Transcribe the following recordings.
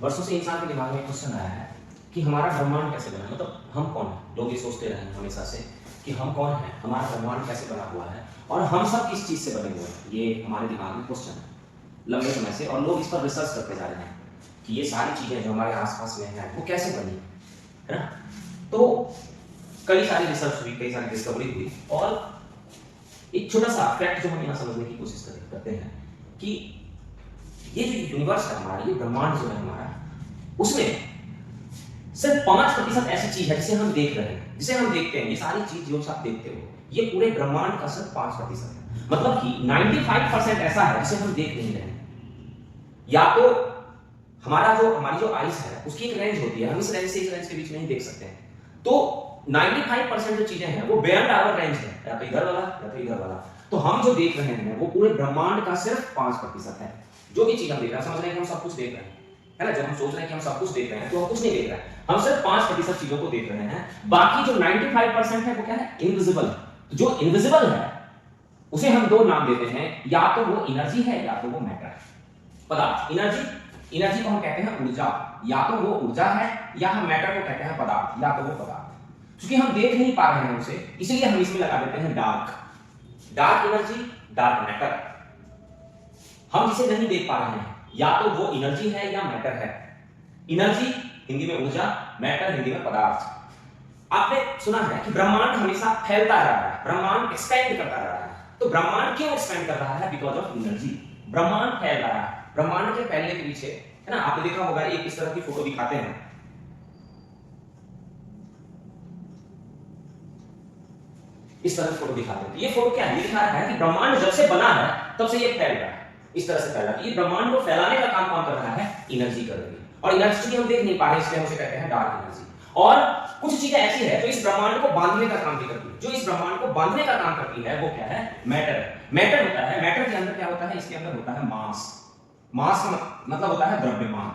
वर्षों से इंसान के दिमाग में क्वेश्चन आया है कि हमारा ब्रह्मांड कैसे बना, मतलब हम कौन हैं। लोग ये सोचते रहे हैं हमेशा से कि हम कौन हैं, हमारा ब्रह्मांड कैसे बना हुआ है और हम सब किस चीज से बने हुए हैं। ये हमारे दिमाग में क्वेश्चन है लंबे समय से, और लोग इस पर रिसर्च करते जा रहे हैं कि ये सारी चीजें जो हमारे आसपास में हैं वो कैसे बनी, है ना। तो कई सारी रिसर्च हुई, कई सारी डिस्कवरी हुई, और एक छोटा सा फैक्ट जो हम यहाँ समझने की कोशिश करते हैं कि ये जो यूनिवर्स है हमारा, ये ब्रह्मांड जो है हमारा, उसमें सिर्फ 5% ऐसी चीज है जिसे हम देख रहे हैं, जिसे हम देखते हैं। ये सारी चीज जो आप देखते हो, ये पूरे ब्रह्मांड का सिर्फ 5% है। मतलब कि 95% ऐसा है जिसे हम देख नहीं रहे हैं। या तो हमारी जो आइज है उसकी एक रेंज होती है, हम इस रेंज से इस रेंज के बीच में ही देख सकते हैं। तो 95% जो चीजें हैं वो बियॉन्ड आवर रेंज है, या तो इधर वाला या तो इधर वाला। तो हम जो देख रहे हैं वो पूरे ब्रह्मांड का सिर्फ 5% है। जो भी चीज हम देख रहे हैं, समझ रहे हैं कि हम सब कुछ देख रहे हैं, है ना। जब हम सोच रहे हैं कि हम सब कुछ देख रहे हैं तो हम कुछ नहीं देख रहे हैं, हम सिर्फ 5% चीजों को देख रहे हैं। बाकी जो 95% है वो क्या है, इनविजिबल। जो इनविजिबल है उसे हम दो नाम देते हैं, या तो वो एनर्जी है या तो वो मैटर है। पदार्थ, एनर्जी को हम कहते हैं ऊर्जा, या तो वो ऊर्जा है, या हम मैटर को कहते हैं पदार्थ, या तो वो पदार्थ। क्योंकि हम देख नहीं पा रहे हैं उसे, इसलिए हम इसमें लगा देते हैं डार्क एनर्जी, डार्क मैटर। हम जिसे नहीं देख पा रहे हैं या तो वो एनर्जी है या मैटर है। एनर्जी हिंदी में ऊर्जा, मैटर हिंदी में पदार्थ। आपने सुना है कि ब्रह्मांड हमेशा फैलता जा रहा है, ब्रह्मांड एक्सपेंड करता जा रहा है। तो ब्रह्मांड क्यों एक्सपेंड कर रहा है? Because of energy. ब्रह्मांड फैल रहा है। ब्रह्मांड के फैलने के पीछे, है ना, आपने देखा होगा एक इस तरह की फोटो दिखाते हैं, इस तरह की फोटो दिखाते हैं। ये फोटो क्या है? ये दिखा रहा है कि ब्रह्मांड जब से बना है तब से ये फैल रहा है, इस तरह से फैल रहा है। ये ब्रह्मांड को फैलाने का काम कौन कर रहा है? एनर्जी कर रही है। और एनर्जी की हम देख नहीं पा रहे, इसलिए हम उसे कहते हैं डार्क एनर्जी। और कुछ चीजें ऐसी है जो इस ब्रह्मांड को बांधने का काम भी करती है। जो इस ब्रह्मांड को बांधने का काम करती है वो क्या है? मैटर। मैटर होता है, मैटर के अंदर क्या होता है? इसके अंदर होता है मास। मास का मतलब होता है द्रव्यमान।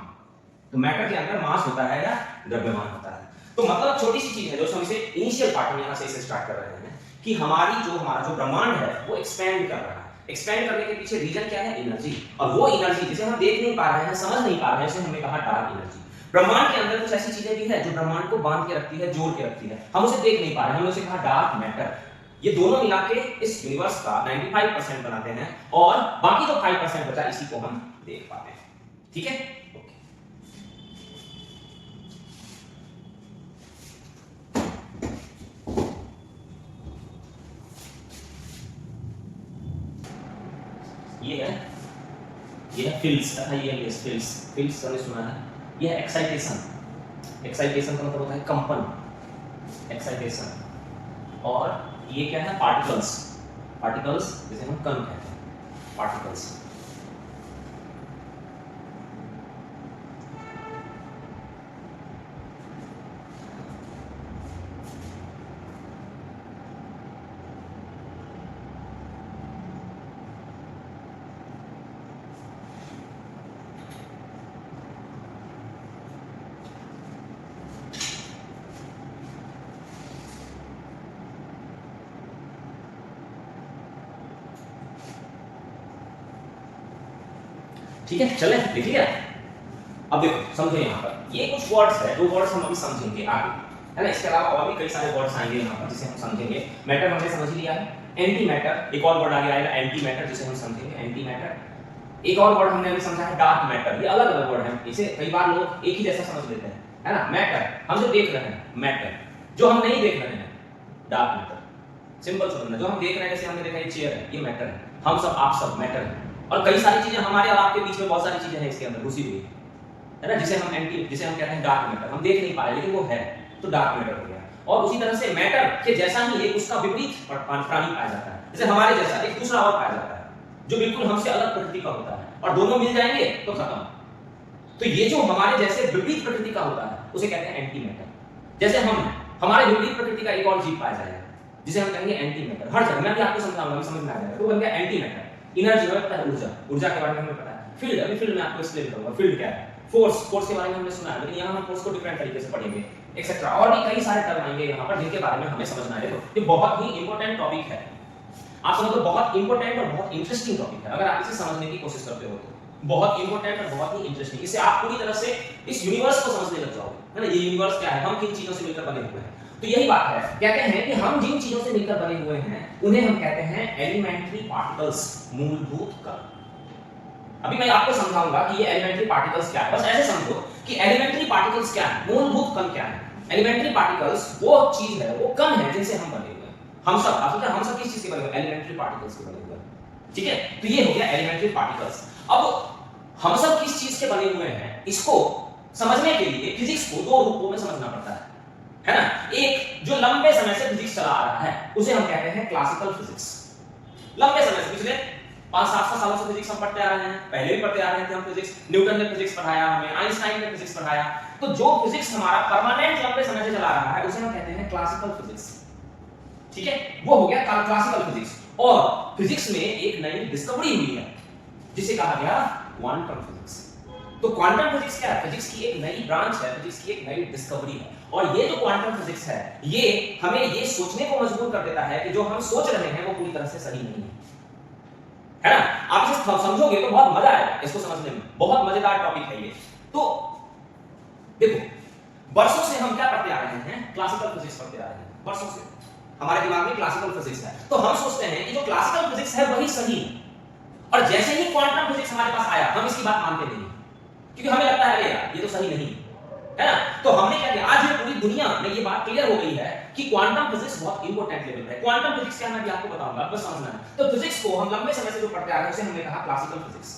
तो मैटर के अंदर मास होता है या द्रव्यमान होता है। तो मतलब छोटी सी चीज है जो हम इसे इनिशियल पार्ट में यहां से इसे स्टार्ट कर रहे हैं कि हमारा जो ब्रह्मांड है वो एक्सपेंड कर रहा है। एक्सपेंड करने के पीछे रीजन क्या है? एनर्जी। और वो एनर्जी जिसे हम देख नहीं पा रहे हैं, समझ नहीं पा रहे हैं, उसे हमने कहा डार्क एनर्जी। ब्रह्मांड के अंदर कुछ ऐसी चीजें भी है जो ब्रह्मांड को बांध के रखती है, जोड़ के रखती है, हम उसे देख नहीं पा रहे हैं, हमने उसे कहा डार्क मैटर। ये दोनों मिला के इस यूनिवर्स का 95% बनाते हैं, और बाकी जो 5% बचा इसी को हम देख पाते हैं। ठीक है, ओके। ये है फिल्स, तथा ये है फिल्स। फिल्स हमने सुना है, ये है एक्साइटेशन। एक्साइटेशन का मतलब होता है कंपन, एक्साइटेशन। और ये क्या है? पार्टिकल्स। पार्टिकल्स जिसे हम कण कहते हैं, पार्टिकल्स। ठीक है, चले लिख लिया। अब देखो समझो, यहाँ पर ये कुछ वर्ड्स है, दो वर्ड्स हम अभी समझेंगे आगे, है ना। इसके अलावा और भी कई सारे वर्ड्स आएंगे यहाँ पर जिसे हम समझेंगे। मैटर हमने समझ लिया है, एंटी मैटर, एक और वर्ड आगे आएगा एंटी मैटर, जिसे हम समझेंगे एंटी मैटर। एक और वर्ड हमने अभी समझा है डार्क मैटर। ये अलग अलग वर्ड है, इसे कई बार लोग एक ही जैसा समझ लेते हैं, है ना। मैटर हम जो देख रहे हैं, मैटर जो हम नहीं देख रहे हैं, डार्क मैटर। सिंपल समझना, जो हम देख रहे हैं, जैसे हमने देखा ये चेयर है, ये मैटर है, हम सब आप सब मैटर है। और कई सारी चीजें हमारे और आपके बीच में, बहुत सारी चीजें हैं इसके अंदर घुसी हुई, है ना, जिसे हम कहते हैं डार्क मैटर। हम देख नहीं पा रहे लेकिन वो है, तो डार्क मैटर हो गया। और उसी तरह से मैटर के जैसा ही एक उसका विपरीत प्राणी पाया जाता है, जैसे हमारे जैसा एक दूसरा और पाया जाता है जो बिल्कुल हमसे अलग प्रकृति का होता है, और दोनों मिल जाएंगे तो खत्म। तो ये जो हमारे जैसे विपरीत प्रकृति का होता है उसे कहते हैं एंटी मैटर। जैसे हमारे विपरीत प्रकृति का एक और जीव पाया जाएगा जिसे हम कहेंगे एंटी मैटर। हर जगह मैं भी आपको समझाऊंगा, समझ में आ जाएगा। तो बन गया एंटी मैटर। एनर्जी हमें पता है, ऊर्जा के बारे में हमें पता है। फील्ड, अभी फील्ड में आपको एक्सप्लेन करूंगा फील्ड क्या है। फोर्स के बारे में हमने सुना है, लेकिन यहाँ हम फोर्स को डिफरेंट तरीके से पढ़ेंगे, एक्सेट्रा। और भी कई सारे टर्म आएंगे यहाँ पर जिनके बारे में हमें समझना है। ये बहुत ही इंपॉर्टेंट टॉपिक है, आप समझो, बहुत इंपॉर्टेंट और बहुत इंटरेस्टिंग टॉपिक है अगर आप इसे समझने की कोशिश करते हो तो। बहुत इंपॉर्टेंट और बहुत ही इंटरेस्टिंग। इससे आप पूरी तरह से इस यूनिवर्स को समझने लग जाओगे, है ना। ये यूनिवर्स क्या है, हम किन चीजों से मिलकर बने हुए हैं। तो यही बात है, कहते हैं कि हम जिन चीजों से मिलकर बने हुए हैं उन्हें हम कहते हैं एलिमेंट्री पार्टिकल्स, मूलभूत कण। अभी मैं आपको समझाऊंगा कि ये एलिमेंट्री पार्टिकल्स क्या है। बस ऐसे समझो कि एलिमेंट्री पार्टिकल्स क्या है, मूलभूत कण क्या है। एलिमेंट्री पार्टिकल्स वो चीज है, वो कण है जिनसे हम बने हुए हैं। हम सब, आप सोचो हम सब किस चीज से बने हुए हैं, एलिमेंट्री पार्टिकल्स से बने हुए हैं, ठीक है। तो ये हो गया एलिमेंट्री पार्टिकल्स। अब हम सब किस चीज के बने हुए हैं, इसको समझने के लिए फिजिक्स को दो रूपों में समझना पड़ता है ना। एक जो लंबे समय से फिजिक्स चला आ रहा है उसे हम कहते हैं क्लासिकल फिजिक्स। लंबे समय से, पिछले 500-700 सालों से फिजिक्स हम पढ़ते आ रहे हैं, पहले भी पढ़ते आ रहे थे हम फिजिक्स। न्यूटन ने फिजिक्स पढ़ाया हमें, आइंस्टाइन ने फिजिक्स पढ़ाया। तो जो फिजिक्स हमारा परमानेंट लंबे समय से चला रहा है उसे हम कहते हैं क्लासिकल फिजिक्स, ठीक है। वो हो गया क्लासिकल फिजिक्स। और फिजिक्स में एक नई डिस्कवरी हुई है जिसे कहा गया क्वांटम फिजिक्स। तो क्वांटम फिजिक्स क्या है, फिजिक्स की एक नई ब्रांच है, फिजिक्स की एक नई डिस्कवरी है। और ये जो क्वांटम फिजिक्स है ये हमें ये सोचने को मजबूर कर देता है कि जो हम सोच रहे हैं वो पूरी तरह से सही नहीं है ना। आप इसे समझोगे तो बहुत मजा आएगा इसको समझने में, बहुत मजेदार टॉपिक है ये। तो देखो, वर्षों से हम क्या पढ़ते आ रहे हैं, क्लासिकल फिजिक्स पढ़ते आ रहे हैं, वर्षों से हमारे दिमाग में क्लासिकल फिजिक्स है। तो हम सोचते हैं कि जो क्लासिकल फिजिक्स है वही सही है। और जैसे ही क्वांटम फिजिक्स हमारे पास आया हम इसकी बात मानते नहीं, क्योंकि हमें लगता है यार ये तो सही नहीं है ना। तो हमने क्या किया, आज ये पूरी दुनिया में ये बात क्लियर हो गई है कि क्वांटम फिजिक्स बहुत इंपॉर्टेंट लेवल पे है। क्वांटम फिजिक्स क्या है मैं भी आपको बताऊंगा, बस समझना है। तो फिजिक्स को हम लंबे समय से जो पढ़ते आ रहे हैं उसे हमने कहा क्लासिकल फिजिक्स।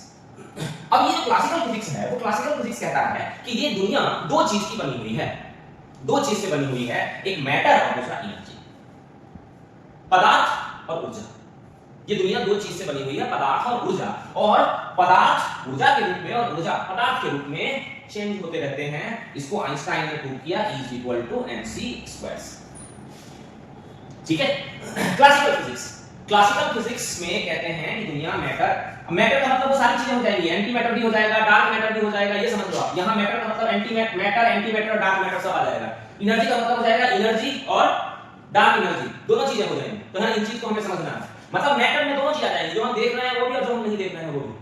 अब ये जो क्लासिकल फिजिक्स है वो क्लासिकल फिजिक्स कहता है कि ये दुनिया दो चीज की बनी हुई है, दो चीज से बनी हुई है, एक मैटर और दूसरा एनर्जी, पदार्थ और ऊर्जा। ये दुनिया दो चीज से बनी हुई है, पदार्थ और ऊर्जा। और पदार्थ ऊर्जा के रूप में और ऊर्जा पदार्थ के रूप में चेंज होते रहते हैं। इसको आइंस्टाइन ने प्रूव किया, E = mc²। ठीक है। क्लासिकल फिजिक्स, क्लासिकल फिजिक्स में कहते हैं कि दुनिया मैटर, मैटर का मतलब वो सारी चीजें हो जाएंगी, एंटी मैटर भी हो जाएगा, डार्क मैटर भी हो जाएगा, ये समझ लो आप। यहां मैटर का मतलब एंटी मैटर, डार्क मैटर सब आ जाएगा। एनर्जी का मतलब हो जाएगा एनर्जी और डार्क एनर्जी, दोनों चीजें हो जाएंगी। तो इन चीज को हमें समझना है। मतलब मैटर में दोनों चीज आ जाएंगी, जो हम देख रहे हैं वो भी और जो हम नहीं देख रहे हैं वो भी,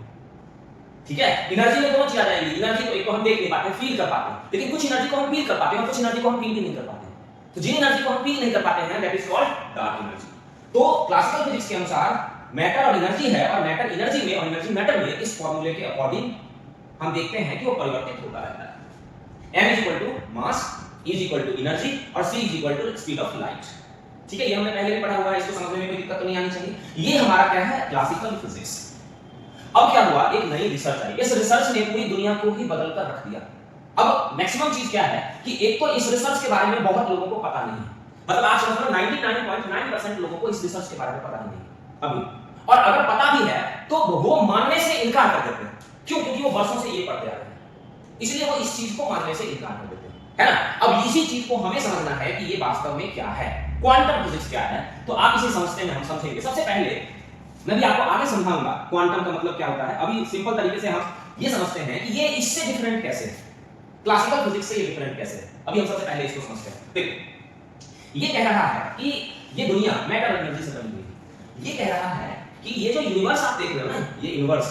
ठीक है। एनर्जी में दोनों चीज आ जाएंगी। एनर्जी तो एक को हम देख नहीं पाते, फील कर पाते हैं, लेकिन कुछ एनर्जी को हम फील कर पाते हैं और कुछ एनर्जी को हम फील भी नहीं कर पाते। तो जिन एनर्जी को हम फील नहीं कर पाते हैं that is called dark energy. तो क्लासिकल फिजिक्स के अनुसार मैटर और एनर्जी है, और मैटर एनर्जी में और एनर्जी मैटर में इस फार्मूले के अकॉर्डिंग हम देखते हैं कि वो परिवर्तित होता रहता है। m = मास, E = एनर्जी और C = स्पीड ऑफ लाइट। ठीक है, ये हमने पहले भी पढ़ा हुआ है, इसको समझने में कोई दिक्कत तो नहीं आनी चाहिए। ये हमारा क्या है, क्लासिकल फिजिक्स। अब क्या हुआ, एक नई रिसर्च आई। इस रिसर्च ने पूरी दुनिया को ही बदल कर रख दिया। अब मैक्सिमम चीज क्या है कि एक तो इस रिसर्च के बारे में बहुत लोगों को पता नहीं है। मतलब आप समझ लो 99.9% लोगों को इस रिसर्च के बारे में पता नहीं है अभी। और अगर पता भी है तो वो मानने से इनकार कर देते हैं। क्यों? क्योंकि वो वर्षों से ये पढ़ते आ रहे हैं, इसलिए वो इस चीज को मानने से इनकार कर देते हैं, है ना। अब इसी चीज को हमें समझना है कि ये वास्तव में क्या है, क्वांटम फिजिक्स क्या है। तो आप इसे समझते हैं, हम समझेंगे। सबसे पहले मैं भी आपको आगे समझाऊंगा क्वांटम का मतलब क्या होता है। अभी सिंपल तरीके से हम ये समझते हैं कि ये इससे डिफरेंट कैसे है, क्लासिकल फिजिक्स से ये डिफरेंट कैसे है। अभी हम सबसे पहले इसको समझते हैं। देखो, ये कह रहा है कि ये दुनिया मैटर और एनर्जी से बनी हुई है। ये कह रहा है कि ये जो यूनिवर्स आप देख रहे हो ना, ये यूनिवर्स,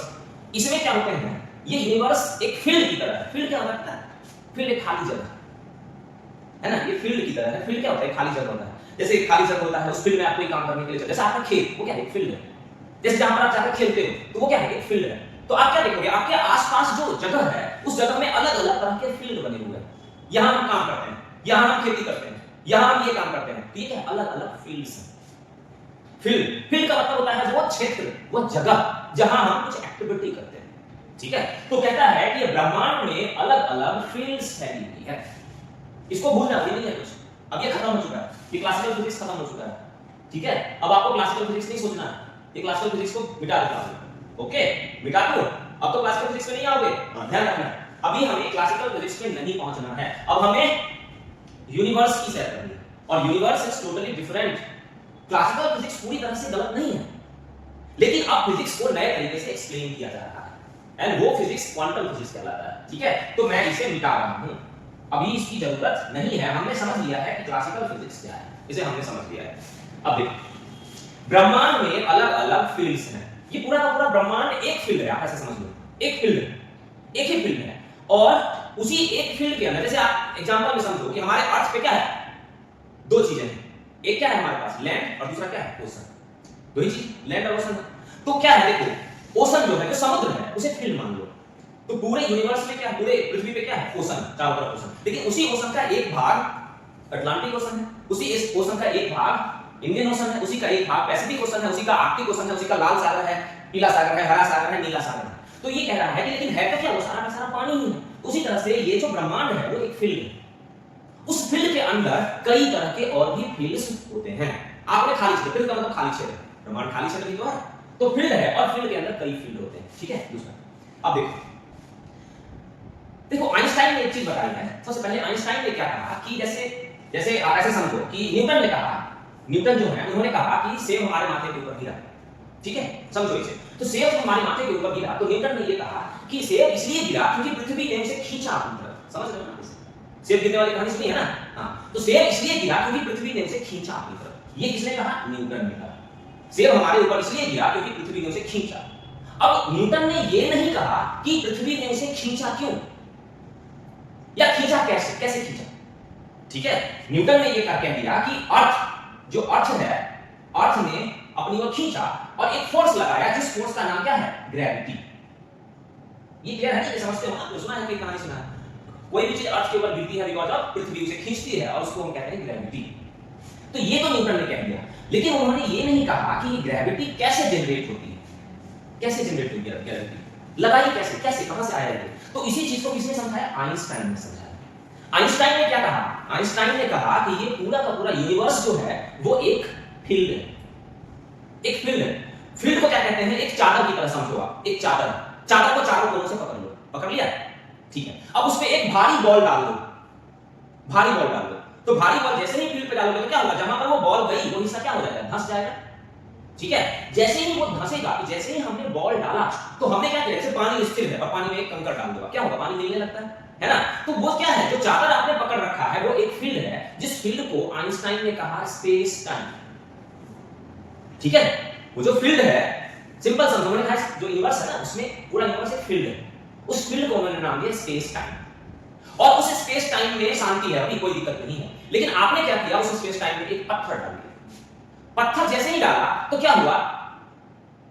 इसमें क्या होते हैं, ये यूनिवर्स एक फील्ड की तरह है। फील्ड क्या होता है? फील्ड एक खाली जगह है ना, ये फील्ड की तरह है। फील्ड क्या होता है? खाली जगह होता है। जैसे एक खाली जगह होता है, उस फील्ड में आप कोई काम करने के लिए, जैसे आपका खेत, वो क्या है, एक फील्ड है। जैसे जहां पर आप जाकर खेलते हो तो वो क्या है, एक फील्ड है। तो आप क्या देखोगे, आपके आसपास जो जगह है उस जगह में अलग अलग तरह के फील्ड बने हुए हैं। यहां हम काम करते हैं, यहां हम खेती करते हैं, यहां हम ये काम करते हैं। तो ये क्या, अलग अलग फील्ड्स हैं। फील्ड का मतलब होता है वो क्षेत्र, वो जगह जहां हम कुछ एक्टिविटी करते हैं, ठीक है। तो कहता है कि ब्रह्मांड में अलग अलग फील्ड्स फैली हुई है। इसको भूलना भी नहीं है कुछ, अब ये खत्म हो चुका है, ये क्लासिकल फिजिक्स खत्म हो चुका है, ठीक है। अब आपको क्लासिकल फिजिक्स नहीं सोचना है, ये क्लासिकल फिजिक्स को मिटा देता हूं, ओके, मिटा दो। अब तो क्लासिकल फिजिक्स पे नहीं आओगे, ध्यान रखना। अभी हमें क्लासिकल फिजिक्स पे नहीं पहुंचना है, अब हमें यूनिवर्स की सैर करनी है, और universe is totally different. Classical physics पूरी तरह से गलत नहीं है, लेकिन अब फिजिक्स को नए तरीके से एक्सप्लेन किया जा रहा है, एंड वो फिजिक्स क्वांटम फिजिक्स कहलाता है, ठीक है। तो मैं इसे मिटा रहा हूं, अभी इसकी जरूरत नहीं है। हमने समझ लिया है कि क्लासिकल फिजिक्स क्या है, इसे हमने समझ लिया है। अब देखो, ब्रह्मांड में अलग अलग फील्ड्स हैं। ये पूरा का पूरा ब्रह्मांड एक फील्ड है, आप ऐसे समझ लो। एक फील्ड है, एक ही फील्ड है, और उसी एक फील्ड के अंदर, जैसे आप एग्जांपल में समझो कि हमारे अर्थ पे क्या है, दो चीजें हैं, एक क्या है हमारे पास लैंड और दूसरा क्या है ओशन, दो ही चीज लैंड और ओशन। तो क्या है देखो, ओशन जो है जो समुद्र है उसे फील्ड मान लो, तो पूरे यूनिवर्स में क्या, पूरे पृथ्वी पे क्या है ओशन, चारों तरफ ओशन, लेकिन उसी ओशन का एक भाग अटलांटिक ओशन है, उसी इस ओशन का एक भाग इंडियन ओशन है, उसी का एक भाग पैसिफिक ओशन है, उसी का आर्कटिक ओशन है, उसी का लाल सागर है, पीला सागर है, हरा सागर है, नीला सागर है। तो ये कह रहा है कि लेकिन है तो क्या, वो सारा का सारा पानी ही है। उसी तरह से ये जो ब्रह्मांड है वो एक फील्ड है, उस फील्ड के अंदर कई तरह के और भी फील्ड्स होते हैं। आपने खाली क्षेत्र, फील्ड का मतलब खाली क्षेत्र, ब्रह्मांड खाली क्षेत्र ही तो है, तो फील्ड है और फील्ड के अंदर कई फील्ड होते हैं, ठीक है। दूसरा अब देखो, देखो आइंस्टाइन ने एक चीज बताई है। सबसे पहले आइंस्टाइन ने क्या कहा कि जैसे आप ऐसे समझो कि न्यूटन ने कहा, न्यूटन जो है उन्होंने कहा कि सेब हमारे माथे के ऊपर गिरा, ठीक है, समझो इसे। तो सेब जब हमारे माथे के ऊपर गिरा तो न्यूटन ने ये कहा कि सेब इसलिए गिरा क्योंकि पृथ्वी ने उसे खींचा अपनी तरफ, समझ रहे हो ना, सेब गिरने वाली कहानी सुनी है ना। हां, तो सेब इसलिए गिरा क्योंकि पृथ्वी ने उसे खींचा अपनी तरफ। ये किसने कहा, न्यूटन ने कहा। सेब हमारे ऊपर इसलिए गिरा क्योंकि पृथ्वी ने उसे खींचा। अब न्यूटन ने ये नहीं कहा कि पृथ्वी ने उसे खींचा क्यों या खींचा कैसे, कैसे खींचा, ठीक है। न्यूटन ने ये कह दिया कि अर्थ, जो अर्थ है, अर्थ ने अपनी ओर खींचा और एक फोर्स लगाया जिस फोर्स का नाम क्या है, ग्रेविटी। ये क्लियर है, ये समझते हो ना, तो सुना है, कोई कहानी सुना है, कोई भी चीज अर्थ के ऊपर गिरती है बिकॉज़ ऑफ पृथ्वी उसे खींचती है और उसको हम कहते हैं ग्रेविटी। तो ये तो न्यूटन ने कह दिया, लेकिन उन्होंने ये नहीं कहा कि ग्रेविटी कैसे जनरेट होती है, कैसे जनरेट होती है ग्रेविटी, लगाई कैसे, कैसे कहां से आया ये। तो इसी चीज को किसने समझाया, आइंस्टाइन ने समझाया। आइंस्टाइन ने क्या कहा, आइंस्टाइन ने कहा कि ये पूरा का पूरा यूनिवर्स जो है वो एक फील्ड है, एक फील्ड है। फील्ड को क्या कहते हैं, एक चादर की तरह समझो आप, एक चादर, चादर को चारों कोनों से पकड़ लो, पकड़ लिया, ठीक है। अब उस पे एक भारी बॉल डाल दो, भारी बॉल डाल दो, तो भारी बॉल जैसे ही फील्ड पे डालोगे तो क्या होगा, जहां पर वो बॉल गई वो हिस्सा क्या हो जाएगा, धंस जाएगा, ठीक है। जैसे ही वो धंसेगा, जैसे ही हमने बॉल डाला तो हमने क्या किया, जैसे पानी स्थिर है और पानी में एक कंकड़ डाल दो, क्या होगा, पानी हिलने लगता है ना। तो वो क्या है, जो चादर आपने पकड़ रखा है वो एक फील्ड है, जिस फील्ड को आइंस्टाइन ने कहा स्पेस टाइम, ठीक है। वो जो फील्ड है, सिंपल समझो, मैंने कहा जो यूनिवर्स है ना उसमें पूरा यूनिवर्स एक फील्ड है, उस फील्ड को उन्होंने नाम दिया स्पेस टाइम। और उस स्पेस टाइम में शांति है, अभी कोई दिक्कत नहीं है, लेकिन आपने क्या किया, उस स्पेस टाइम में एक पत्थर डाल दिया। पत्थर जैसे ही डाला तो क्या हुआ,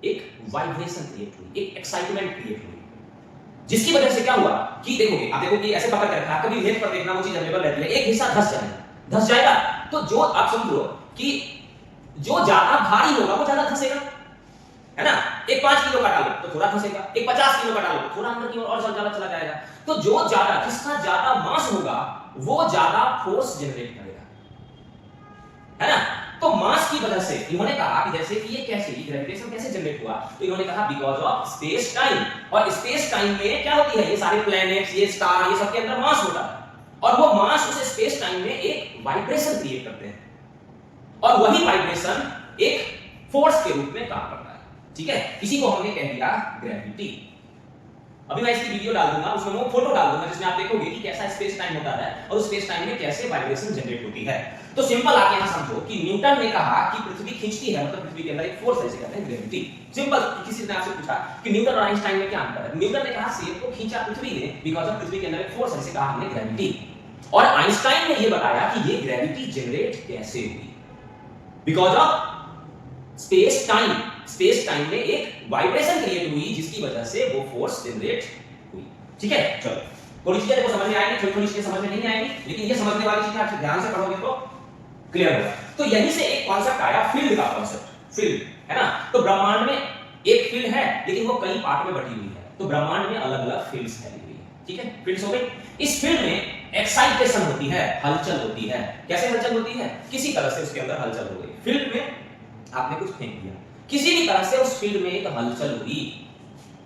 एक वाइब्रेशन क्रिएट हुई, एक एक्साइटमेंट क्रिएट हुई, जिसकी वजह से क्या हुआ कि देखोगे, आप देखो कि ऐसे पकड़ के रखा, कभी नेट पर देखना वो चीज अवेलेबल रहती है, एक हिस्सा धस जाएगा, तो जो आप समझो कि जो ज्यादा भारी होगा वो ज्यादा धंसेगा, है ना। एक 5 किलो का डालो तो थोड़ा धंसेगा, एक 50 किलो का डालो तो थोड़ा अंदर की ओर और ज्यादा चला जाएगा। तो जो ज्यादा, जिसका ज्यादा मास होगा वो ज्यादा फोर्स जनरेट करेगा, है ना। तो मास की वजह से इन्होंने कहा कि जैसे कि ये कैसे, ग्रेविटेशन कैसे जनरेट हुआ, तो इन्होंने कहा बिकॉज़ ऑफ स्पेस टाइम। और स्पेस टाइम में क्या होती है, ये सारे प्लैनेट्स, ये स्टार, ये सब के अंदर मास होता है, और वो मास उस स्पेस टाइम में एक वाइब्रेशन क्रिएट करते हैं, और वही वाइब्रेशन एक फोर्स के रूप में काम करता है, ठीक है। इसी को हमने कह दिया ग्रेविटी। अभी मैं इसकी वीडियो डाल दूंगा, उसमें वो फोटो डाल दूंगा जिसमें आप देखोगे कि कैसा स्पेस टाइम होता है और उस स्पेस टाइम में कैसे वाइब्रेशन जनरेट होती है। तो सिंपल आप यहां समझो कि न्यूटन ने कहा कि पृथ्वी खींचती है, मतलब पृथ्वी के अंदर एक फोर्स है जिसे कहते हैं ग्रेविटी। सिंपल, किसी ने आपसे पूछा कि न्यूटन और आइंस्टाइन में क्या अंतर है, न्यूटन ने कहा सेब को खींचा पृथ्वी ने बिकॉज़ ऑफ पृथ्वी के अंदर एक फोर्स है जिसे कहा हमने ग्रेविटी, और आइंस्टाइन ने ये बताया कि ये ग्रेविटी जनरेट कैसे हुई, because of space time. Space time में एक वाइब्रेशन क्रिएट हुई जिसकी वजह से वो फोर्स जनरेट हुई, ठीक है। चलो, थोड़ी चीजें देखो समझ में आएंगी, थोड़ी चीजें समझ में नहीं आएंगी, लेकिन ये समझने वाली चीजें आप ध्यान से पढ़ोगे तो क्लियर होगा। तो यहीं से एक कॉन्सेप्ट आया फील्ड का कॉन्सेप्ट, फील्ड, है ना। तो ब्रह्मांड में एक फील्ड है लेकिन वो कई पार्ट में बटी हुई है, तो ब्रह्मांड में अलग-अलग फील्ड्स फैली हुई है, ठीक है। फील्ड्स हो गई। इस फील्ड में एक्साइटेशन होती है, हलचल होती है। कैसे हलचल होती है, किसी तरह से उसके अंदर हलचल हो गई। फील्ड में आपने कुछ फेंक दिया, किसी भी तरह से उस फील्ड में एक हलचल हुई,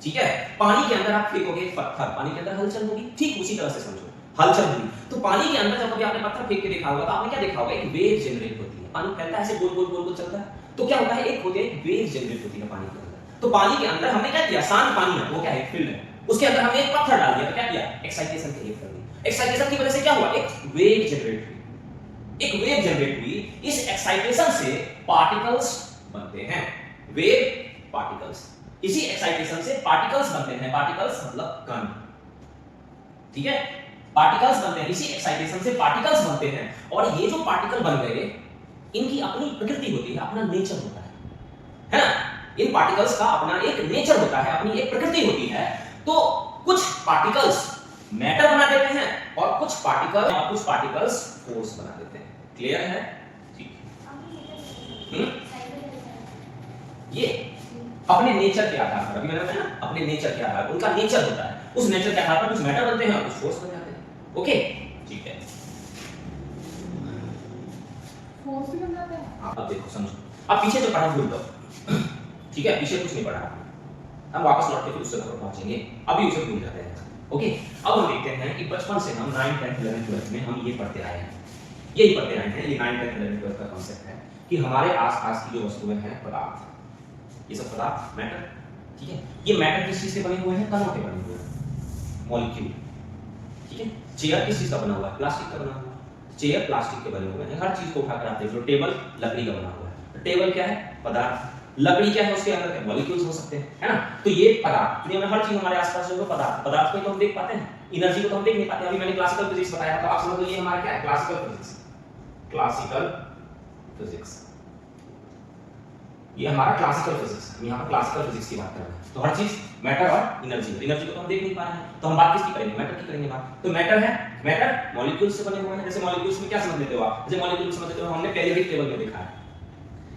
ठीक है। पानी के अंदर आप फेंकोगे एक पत्थर, पानी के अंदर हलचल होगी, ठीक उसी तरह से समझो, हलचल हुई। तो पानी के अंदर जब कभी आपने पत्थर फेंक के देखा होगा तो आपने क्या देखा होगा, एक वेव जनरेट होती है, पानी फैलता है ऐसे गोल गोल गोल गोल चलता है, तो क्या होता है, एक होती है एक वेव जनरेट होती है पानी के अंदर। तो पानी के अंदर हमने क्या किया, शांत पानी है, वो क्या है, फील्ड है, उसके अंदर हमने एक पत्थर डाल दिया, तो क्या किया, एक्साइटेशन क्रिएट कर दी। एक्साइटेशन की वजह से क्या हुआ, एक वेव जनरेट हुई, एक वेव जनरेट हुई। इस एक्साइटेशन से पार्टिकल्स बनते हैं, वेव पार्टिकल्स। इसी एक्साइटेशन से पार्टिकल्स बनते हैं, पार्टिकल्स मतलब कण, ठीक है, पार्टिकल्स बनते हैं, इसी एक्साइटेशन से पार्टिकल्स बनते हैं। और ये जो पार्टिकल बन गए इनकी अपनी प्रकृति होती है, अपना नेचर होता है ना, इन पार्टिकल्स का अपना एक नेचर होता है, अपनी एक प्रकृति होती है। तो कुछ पार्टिकल्स मैटर बना देते हैं और कुछ पार्टिकल्स फोर्स बना देते हैं। क्लियर है? ठीक है। ये अपने नेचर के आधार पर, अभी मैंने बताया ना, अपने नेचर के आधार पर, उनका नेचर होता है, उस नेचर के आधार पर कुछ मैटर बनते हैं और कुछ फोर्स बन जाते हैं। ओके, ठीक है। फोर्स भी बन जाता है। अब देखो, समझो, अब पीछे जो पढ़ा भूल दो, ठीक है, पीछे कुछ नहीं पढ़ा, हम वापस लौट के फिर उससे तक पहुंचेंगे, अभी उसे भूल जाते हैं। ओके, अब हम देखते हैं कि बचपन से हम 9th 10th 11th 12th में हम ये पढ़ते आए हैं, यही पढ़ते आए हैं, ये 9th 10th 11th 12th का कांसेप्ट है कि हमारे आसपास की जो वस्तुएं हैं, पदार्थ, ये सब पदार्थ मैटर, ठीक है, ये मैटर किस चीज से बने हुए हैं? कणों के बने हुए हैं, मॉलिक्यूल, ठीक है। चेयर किस चीज का बना हुआ है? प्लास्टिक का बना हुआ है, चेयर प्लास्टिक के बने हुए हैं। हर चीज को उठाकर आप देख लो, टेबल लकड़ी का बना हुआ है, टेबल क्या है? पदार्थ, लकड़ी क्या है? उसके अंदर मॉलिक्यूल्स हो सकते हैं, है ना। तो ये पदार्थ, दुनिया में हर चीज हमारे आसपास जो पदार्थ, पदार्थ को तो हम देख पाते हैं, एनर्जी को तो हम देख नहीं पाते। अभी मैंने क्लासिकल फिजिक्स बताया, तो आप समझ लो ये हमारा क्या है? क्लासिकल फिजिक्स, क्लासिकल फिजिक्स, ये हमारा क्लासिकल फिजिक्स, हम यहाँ पर क्लासिकल फिजिक्स की बात कर रहे हैं। तो हर चीज मैटर और एनर्जी, एनर्जी को तो हम देख नहीं पा रहे हैं, तो हम बात किसकी करेंगे? मैटर की करेंगे बात। तो मैटर है, मैटर मॉलिक्यूल्स से बने हुए हैं। जैसे मॉलिक्यूल्स में क्या समझ लेते हो आप? जैसे मॉलिक्यूल्स समझ लेते हो, हमने पीरियोडिक टेबल में देखा है,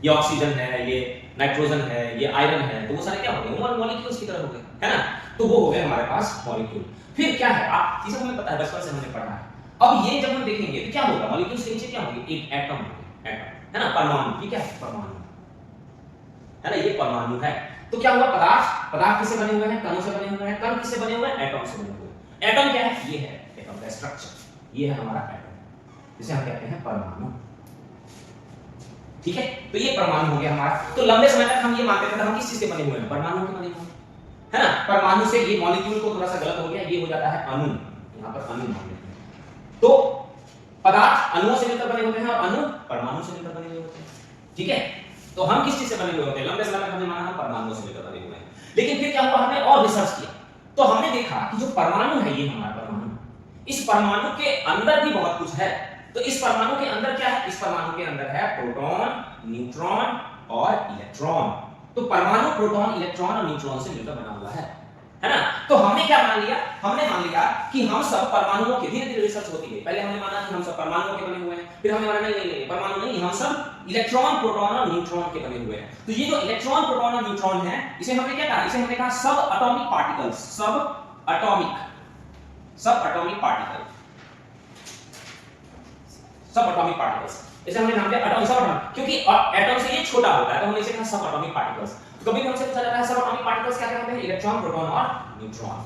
ये ऑक्सीजन है, ये नाइट्रोजन है, ये आयरन है, तो वो सारे क्या हो गए? मॉलिक्यूल्स की तरह हो गए, है ना। तो वो हो गए हमारे पास मॉलिक्यूल। फिर क्या है? आप ये सब हमें पता है, बचपन से हमने पढ़ा है। अब ये जब हम देखेंगे तो क्या होगा? मॉलिक्यूल्स के नीचे क्या होंगे? एक एटम होंगे, एटम, है ना, परमाणु। ये क्या है? परमाणु, है ना, ये परमाणु है। तो क्या हुआ? पदार्थ, पदार्थ किससे बने हुए हैं? कणों से बने हुए हैं। कण किससे बने हुए हैं? एटम से बने हुए हैं। एटम क्या है? ये है एटम का स्ट्रक्चर, ये है हमारा एटम, जिसे हम कहते हैं परमाणु, ठीक है। तो ये परमाणु हो गया हमारा। तो लंबे समय तक हम ये मानते थे हम किस चीज से बने हुए हैं? परमाणु के बने हुए हैं, है ना। परमाणु से ये मॉलिक्यूल को थोड़ा सा गलत हो गया, ये हो जाता है अणु, यहाँ पर अणु मान लेते हैं। तो पदार्थ अणुओं से मिलकर बने होते हैं और अणु परमाणु से मिलकर बने हुए होते हैं, ठीक है। तो हम किस चीज से बने हुए होते हैं? लंबे समय तक हमने माना हम परमाणुओं से मिलकर बने हुए हैं। लेकिन फिर क्या हुआ? हमने और रिसर्च किया, तो हमने देखा कि जो परमाणु है, ये हमारा परमाणु, इस परमाणु के अंदर भी बहुत कुछ है। तो इस परमाणु के अंदर क्या है? इस परमाणु के अंदर है प्रोटॉन, न्यूट्रॉन और इलेक्ट्रॉन। तो परमाणु प्रोटॉन, इलेक्ट्रॉन और न्यूट्रॉन से मिलकर बना हुआ है ना। तो हमने क्या मान लिया? हमने मान लिया कि हम सब परमाणुओं के, धीरे धीरे रिसर्च होती गई। पहले हमने माना कि हम सब परमाणुओं के बने हुए हैं, फिर हमने माना नहीं नहीं नहीं, परमाणु नहीं, हम सब इलेक्ट्रॉन, प्रोटॉन और न्यूट्रॉन के बने हुए हैं। तो ये जो इलेक्ट्रॉन, प्रोटॉन और न्यूट्रॉन है, इसे हमने क्या कहा? इसे हमने कहा सब एटॉमिक पार्टिकल्स, सब एटॉमिक पार्टिकल, सब एटॉमिक पार्टिकल्स, इसे हमने नाम दिया एटॉमिक, सब एटॉमिक, क्योंकि एटॉम से ये छोटा होता है, तो हमने इसे कहा सब एटॉमिक पार्टिकल्स। कभी भी हमसे पूछा जाता है सब एटॉमिक पार्टिकल्स क्या कहते हैं? इलेक्ट्रॉन, प्रोटॉन और न्यूट्रॉन,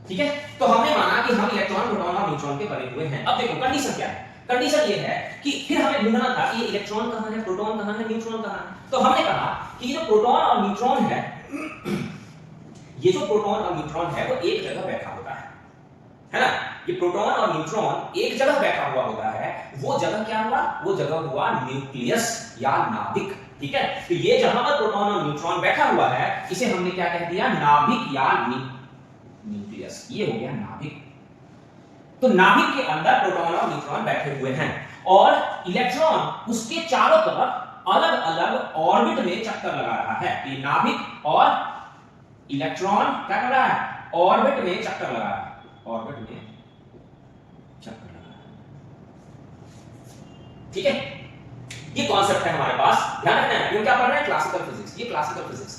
ठीक है। तो हमने माना कि हम इलेक्ट्रॉन, प्रोटॉन और न्यूट्रॉन के बने हुए हैं। अब देखो कंडीशन क्या है? कंडीशन ये है कि फिर हमें ढूंढना था कि ये इलेक्ट्रॉन कहां है, प्रोटॉन कहां है, न्यूट्रॉन कहां है। तो हमने कहा कि ये जो प्रोटॉन और न्यूट्रॉन है, ये जो प्रोटॉन और न्यूट्रॉन है वो एक जगह बैठा होता है ना। ये प्रोटॉन और न्यूट्रॉन एक जगह बैठा हुआ होता है। वो जगह क्या हुआ? वो जगह हुआ न्यूक्लियस या नाभिक, ठीक है। तो ये जहां पर प्रोटॉन और न्यूट्रॉन बैठा हुआ है, इसे हमने क्या कह दिया? नाभिक या न्यूक्लियस। ये हो गया नाभिक। तो नाभिक के अंदर प्रोटॉन और न्यूट्रॉन बैठे हुए हैं और इलेक्ट्रॉन उसके चारों तरफ अलग अलग ऑर्बिट में चक्कर लगा रहा है। ये नाभिक और इलेक्ट्रॉन क्या कर रहा है? ऑर्बिट में चक्कर लगा रहा है, ऑर्बिट में चक्कर लगा रहा है, ठीक है। ये कॉन्सेप्ट है हमारे पास, ध्यान रखना है। ये क्या पढ़ रहे हैं? क्लासिकल फिजिक्स, ये क्लासिकल फिजिक्स,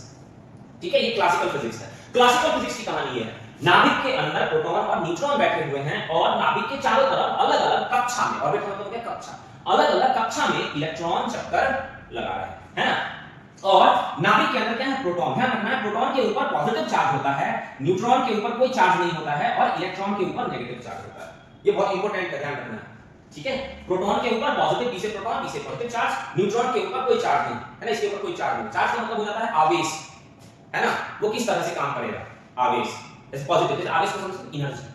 ठीक है, ये क्लासिकल फिजिक्स है। क्लासिकल फिजिक्स की कहानी है, नाभिक के अंदर प्रोटॉन और न्यूट्रॉन बैठे हुए हैं और नाभिक के चारों तरफ अलग अलग कक्षा में, ऑर्बिट मतलब क्या? कक्षा, अलग अलग कक्षा में इलेक्ट्रॉन चक्कर लगा रहे हैं, है ना। और नाभिक के अंदर क्या है? प्रोटॉन। ध्यान रखना है, प्रोटॉन के ऊपर पॉजिटिव चार्ज होता है, न्यूट्रॉन के ऊपर कोई चार्ज नहीं होता है और इलेक्ट्रॉन के ऊपर नेगेटिव चार्ज होता है। ये बहुत इंपॉर्टेंट है, ध्यान रखना है, ठीक है। प्रोटॉन के ऊपर पॉजिटिव, बी से प्रोटॉन, बी से पॉजिटिव चार्ज, न्यूट्रॉन के ऊपर कोई चार्ज नहीं, है ना, इसके ऊपर कोई चार्ज नहीं। चार्ज का मतलब हो जाता है आवेश, है ना। वो किस तरह से काम करेगा? आवेश, जैसे पॉजिटिव, जैसे आवेश को समझो energy,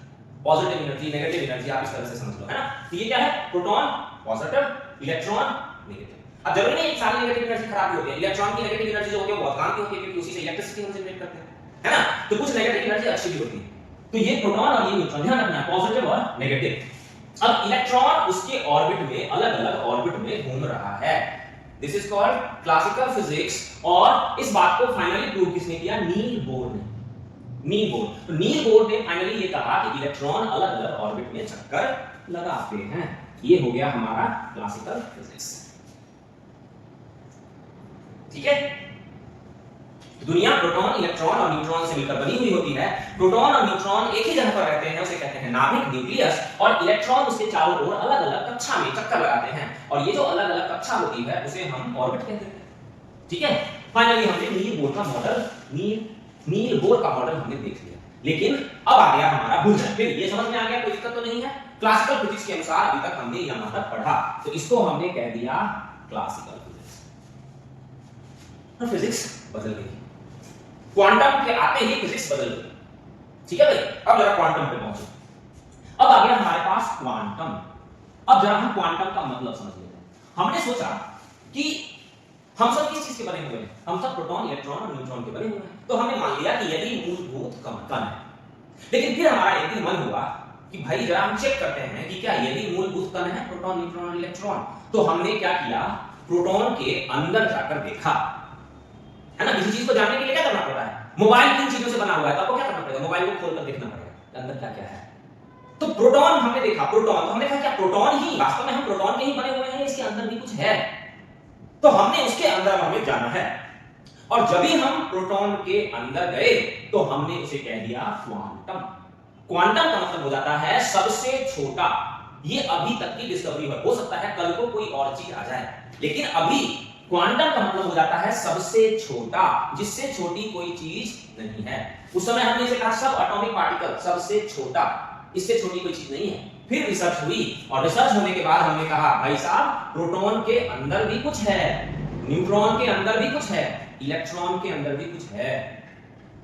positive energy, negative energy, आप इस तरह से समझ लो, है ना। तो ये क्या है? Proton positive, electron negative. अब जरूरी नहीं सारी नेगेटिव एनर्जी खराब ही होती है, इलेक्ट्रॉन की नेगेटिव एनर्जी जो होती है वो बहुत काम की होती है क्योंकि उसी से इलेक्ट्रिसिटी हम जनरेट करते हैं, है ना? तो कुछ नेगेटिव एनर्जी अच्छी भी होती है। तो ये प्रोटॉन और ये न्यूट्रॉन, ध्यान रखना है पॉजिटिव और नेगेटिव। अब इलेक्ट्रॉन उसके ऑर्बिट में अलग-अलग ऑर्बिट में घूम रहा है, this is called classical physics. और इस बात को फाइनली प्रूव किसने किया? नील बोर ने। नील बोर, तो नील बोर ने फाइनली ये कहा कि इलेक्ट्रॉन अलग-अलग ऑर्बिट में चक्कर लगाते हैं। ये हो गया हमारा क्लासिकल फिजिक्स, ठीक है? दुनिया प्रोटॉन, इलेक्ट्रॉन और न्यूट्रॉन से मिलकर बनी हुई होती है। प्रोटॉन और न्यूट्रॉन एक ही जगह पर रहते हैं, उसे कहते हैं नाभिक, न्यूक्लियस, और इलेक्ट्रॉन उसके चारों ओर अलग-अलग कक्षा में चक्कर लगाते हैं, और ये जो अलग-अलग कक्षा होती है उसे हम ऑर्बिट कहते हैं, ठीक है? फाइनली हमने नील बोर का मॉडल, नील बोर का मॉडल हमने देख लिया। लेकिन अब आ गया हमारा बुझन। फिर ये समझ में आ गया, कोई दिक्कत तो नहीं है? क्लासिकल फिजिक्स के अनुसार अभी तक हमने यहां तक पढ़ा, तो इसको हमने कह दिया क्लासिकल फिजिक्स। और फिजिक्स बदल गई, क्वांटम के आते ही फिजिक्स बदल गई, ठीक है भाई? अब जरा क्वांटम पे पहुंचो। अब आ गया हमारे पास क्वांटम। अब जरा हम क्वांटम का मतलब समझ लेते हैं। हमने सोचा कि हम सब किस चीज के बने हुए हैं? हम सब प्रोटॉन, इलेक्ट्रॉन और न्यूट्रॉन के बने हुए हैं। तो हमने मान लिया कि यदि मूलभूत कण है, लेकिन फिर हमारा एक दिन मन हुआ कि भाई जरा हम चेक करते हैं कि क्या यदि मूलभूत कण है प्रोटॉन, न्यूट्रॉन और इलेक्ट्रॉन, तो हमने क्या किया? प्रोटॉन के अंदर जाकर देखा, है ना? किसी चीज को जानने के लिए क्या करना पड़ता है? मोबाइल किन चीजों से बना हुआ है, तो आपको क्या करना पड़ेगा? मोबाइल को खोलकर देखना पड़ेगा अंदर क्या क्या है। तो प्रोटॉन हमने देखा, प्रोटॉन, तो हमने कहा क्या प्रोटॉन ही वास्तव में हम प्रोटॉन के ही बने हुए हैं, इसके अंदर भी कुछ है? तो हमने उसके अंदर हमें जाना है, और जब भी हम प्रोटॉन के अंदर गए तो हमने उसे कह दिया क्वांटम। क्वांटम का मतलब हो जाता है सबसे छोटा। ये अभी तक की डिस्कवरी है, हो सकता है कल को कोई और चीज आ जाए, लेकिन अभी क्वांटम का मतलब हो जाता है सबसे छोटा, जिससे छोटी कोई चीज नहीं है। उस समय हमने इसे कहा सब एटॉमिक पार्टिकल, सबसे छोटा, इससे छोटी कोई चीज नहीं है। फिर रिसर्च हुई, और रिसर्च होने के बाद हमने कहा भाई साहब प्रोटॉन के अंदर भी कुछ है, न्यूट्रॉन के अंदर भी कुछ है, इलेक्ट्रॉन के अंदर भी कुछ है।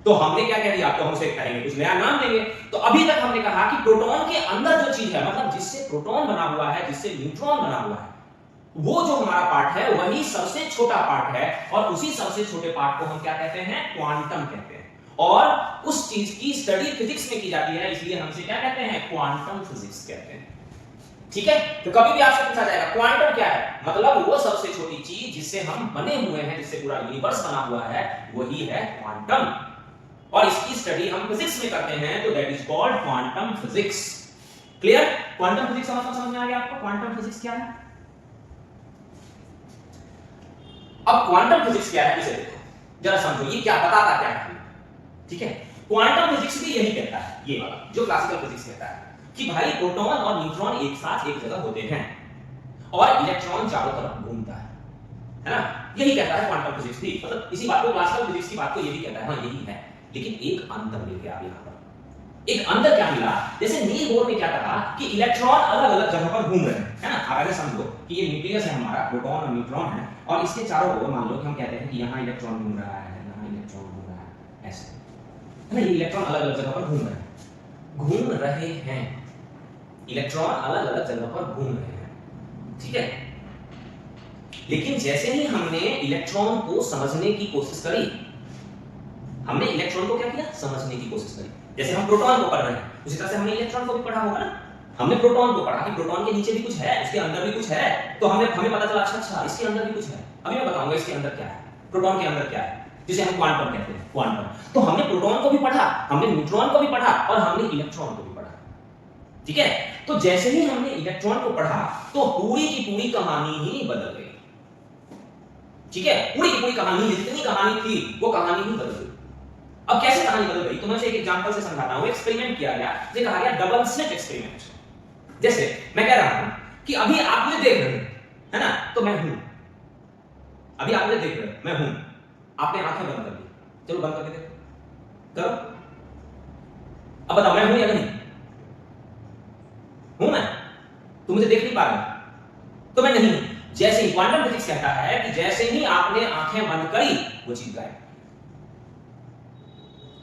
तो हमने क्या कह दिया? तो हम उसे कहेंगे कुछ नया नाम देंगे। तो अभी तक हमने कहा कि प्रोटॉन के अंदर जो चीज है, मतलब जिससे प्रोटॉन बना हुआ है, जिससे न्यूट्रॉन बना हुआ है, वो जो हमारा पार्ट है वही सबसे छोटा पार्ट है, और उसी सबसे छोटे पार्ट को हम क्या कहते हैं? क्वांटम कहते हैं। और उस चीज की स्टडी फिजिक्स में की जाती है, इसलिए हम इसे क्या कहते हैं? क्वांटम फिजिक्स कहते हैं, ठीक है? तो कभी भी आपसे पूछा जाएगा क्वांटम क्या है, मतलब वो सबसे छोटी चीज जिससे हम बने हुए हैं, जिससे पूरा यूनिवर्स बना हुआ है, वही है क्वांटम। और इसकी स्टडी हम फिजिक्स में करते हैं, तो that is called quantum physics. Clear? Quantum physics का मतलब समझ में आ गया आपको? क्वांटम फिजिक्स क्या है? अब क्वांटम फिजिक्स क्या है इसे देखो, जरा समझो ये क्या बताता क्या है, ठीक है? क्वांटम फिजिक्स भी यही कहता है, ये वाला जो क्लासिकल फिजिक्स कहता है कि भाई प्रोटॉन और न्यूट्रॉन एक साथ एक जगह होते हैं और इलेक्ट्रॉन चारों तरफ घूमता है ना? यही कहता है क्वांटम फिजिक्स भी। मतलब इसी बात को, क्लासिकल फिजिक्स की बात को ये भी कहता है, हाँ यही है। लेकिन एक अंतर मिल गया यहां पर। एक अंतर क्या मिला? जैसे नील बोर ने क्या कहा कि इलेक्ट्रॉन अलग-अलग जगह पर घूम रहे हैं, है ना? आप ऐसे समझो कि ये न्यूक्लियस है हमारा, प्रोटॉन और न्यूट्रॉन है, और इसके चारों ओर मान लो कि हम कहते हैं कि यहाँ इलेक्ट्रॉन घूम रहा है, यहाँ इलेक्ट्रॉन घूम रहा है, ऐसे, है ना? ये इलेक्ट्रॉन अलग-अलग जगह पर घूम रहे हैं, इलेक्ट्रॉन अलग-अलग जगह पर घूम रहे हैं, ठीक है? लेकिन जैसे ही हमने इलेक्ट्रॉन को समझने की कोशिश करी, हमने इलेक्ट्रॉन को क्या किया? समझने की कोशिश करी। जैसे हम प्रोटॉन को पढ़ रहे हैं, उसी तरह से हमने इलेक्ट्रॉन को भी पढ़ा होगा ना? हमने प्रोटॉन को पढ़ा कि प्रोटॉन के नीचे भी कुछ है, उसके अंदर भी कुछ है, तो हमें पता चला अच्छा इसके अंदर भी कुछ है। अभी मैं बताऊंगा इसके अंदर क्या है, प्रोटॉन के अंदर क्या है, जिसे हम क्वांटम कहते हैं, क्वांटम। तो हमने प्रोटॉन को भी पढ़ा, हमने न्यूट्रॉन को भी पढ़ा, और हमने इलेक्ट्रॉन को भी पढ़ा, ठीक है? तो जैसे ही हमने इलेक्ट्रॉन को पढ़ा तो पूरी की पूरी कहानी ही बदल गई, ठीक है? पूरी की पूरी कहानी, जितनी कहानी थी वो कहानी ही बदल गई। अब कैसे कहानी बदल गई? तो मैं एक एग्जांपल से समझाता हूं। एक्सपेरिमेंट किया गया, जिसे कहा गया डबल स्लिट एक्सपेरिमेंट। जैसे मैं कह रहा हूं कि अभी आप मुझे देख रहे हैं, है ना? तो मैं हूं, अभी आप मुझे देख रहे हैं, मैं हूं। आपने आंखें बंद कर दी, चलो बंद करके देखो, करो। अब बताओ मैं हूं या नहीं? हूं मैं? तुम मुझे देख नहीं पा रहे, तो मैं नहीं हूं। जैसे ही क्वांटम फिजिक्स कहता है कि जैसे ही आपने आंखें बंद करी, वो चीज गायब,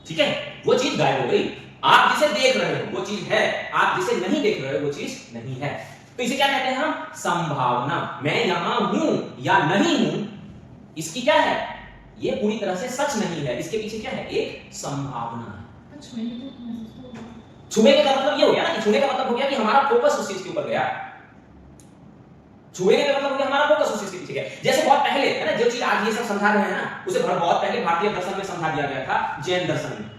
ठीक है? वो चीज गायब हो गई। आप जिसे देख रहे हो वो चीज है, आप जिसे नहीं देख रहे हो वो चीज नहीं है। तो इसे क्या कहते हैं हम? संभावना। मैं यहां हूं या नहीं हूं, इसकी क्या है? ये पूरी तरह से सच नहीं है, इसके पीछे क्या है? एक संभावना है। छुए का मतलब ये हो गया ना कि छुने का मतलब हो गया कि हमारा फोकस उस चीज के ऊपर गया। छुए का मतलब हो गया हमारा फोकस उस चीज के पीछे गया। जैसे बहुत पहले है ना, जो चीज आज ये सब समझा रहे हैं ना, उसे बहुत पहले भारतीय दर्शन में समझा दिया गया था, जैन दर्शन में।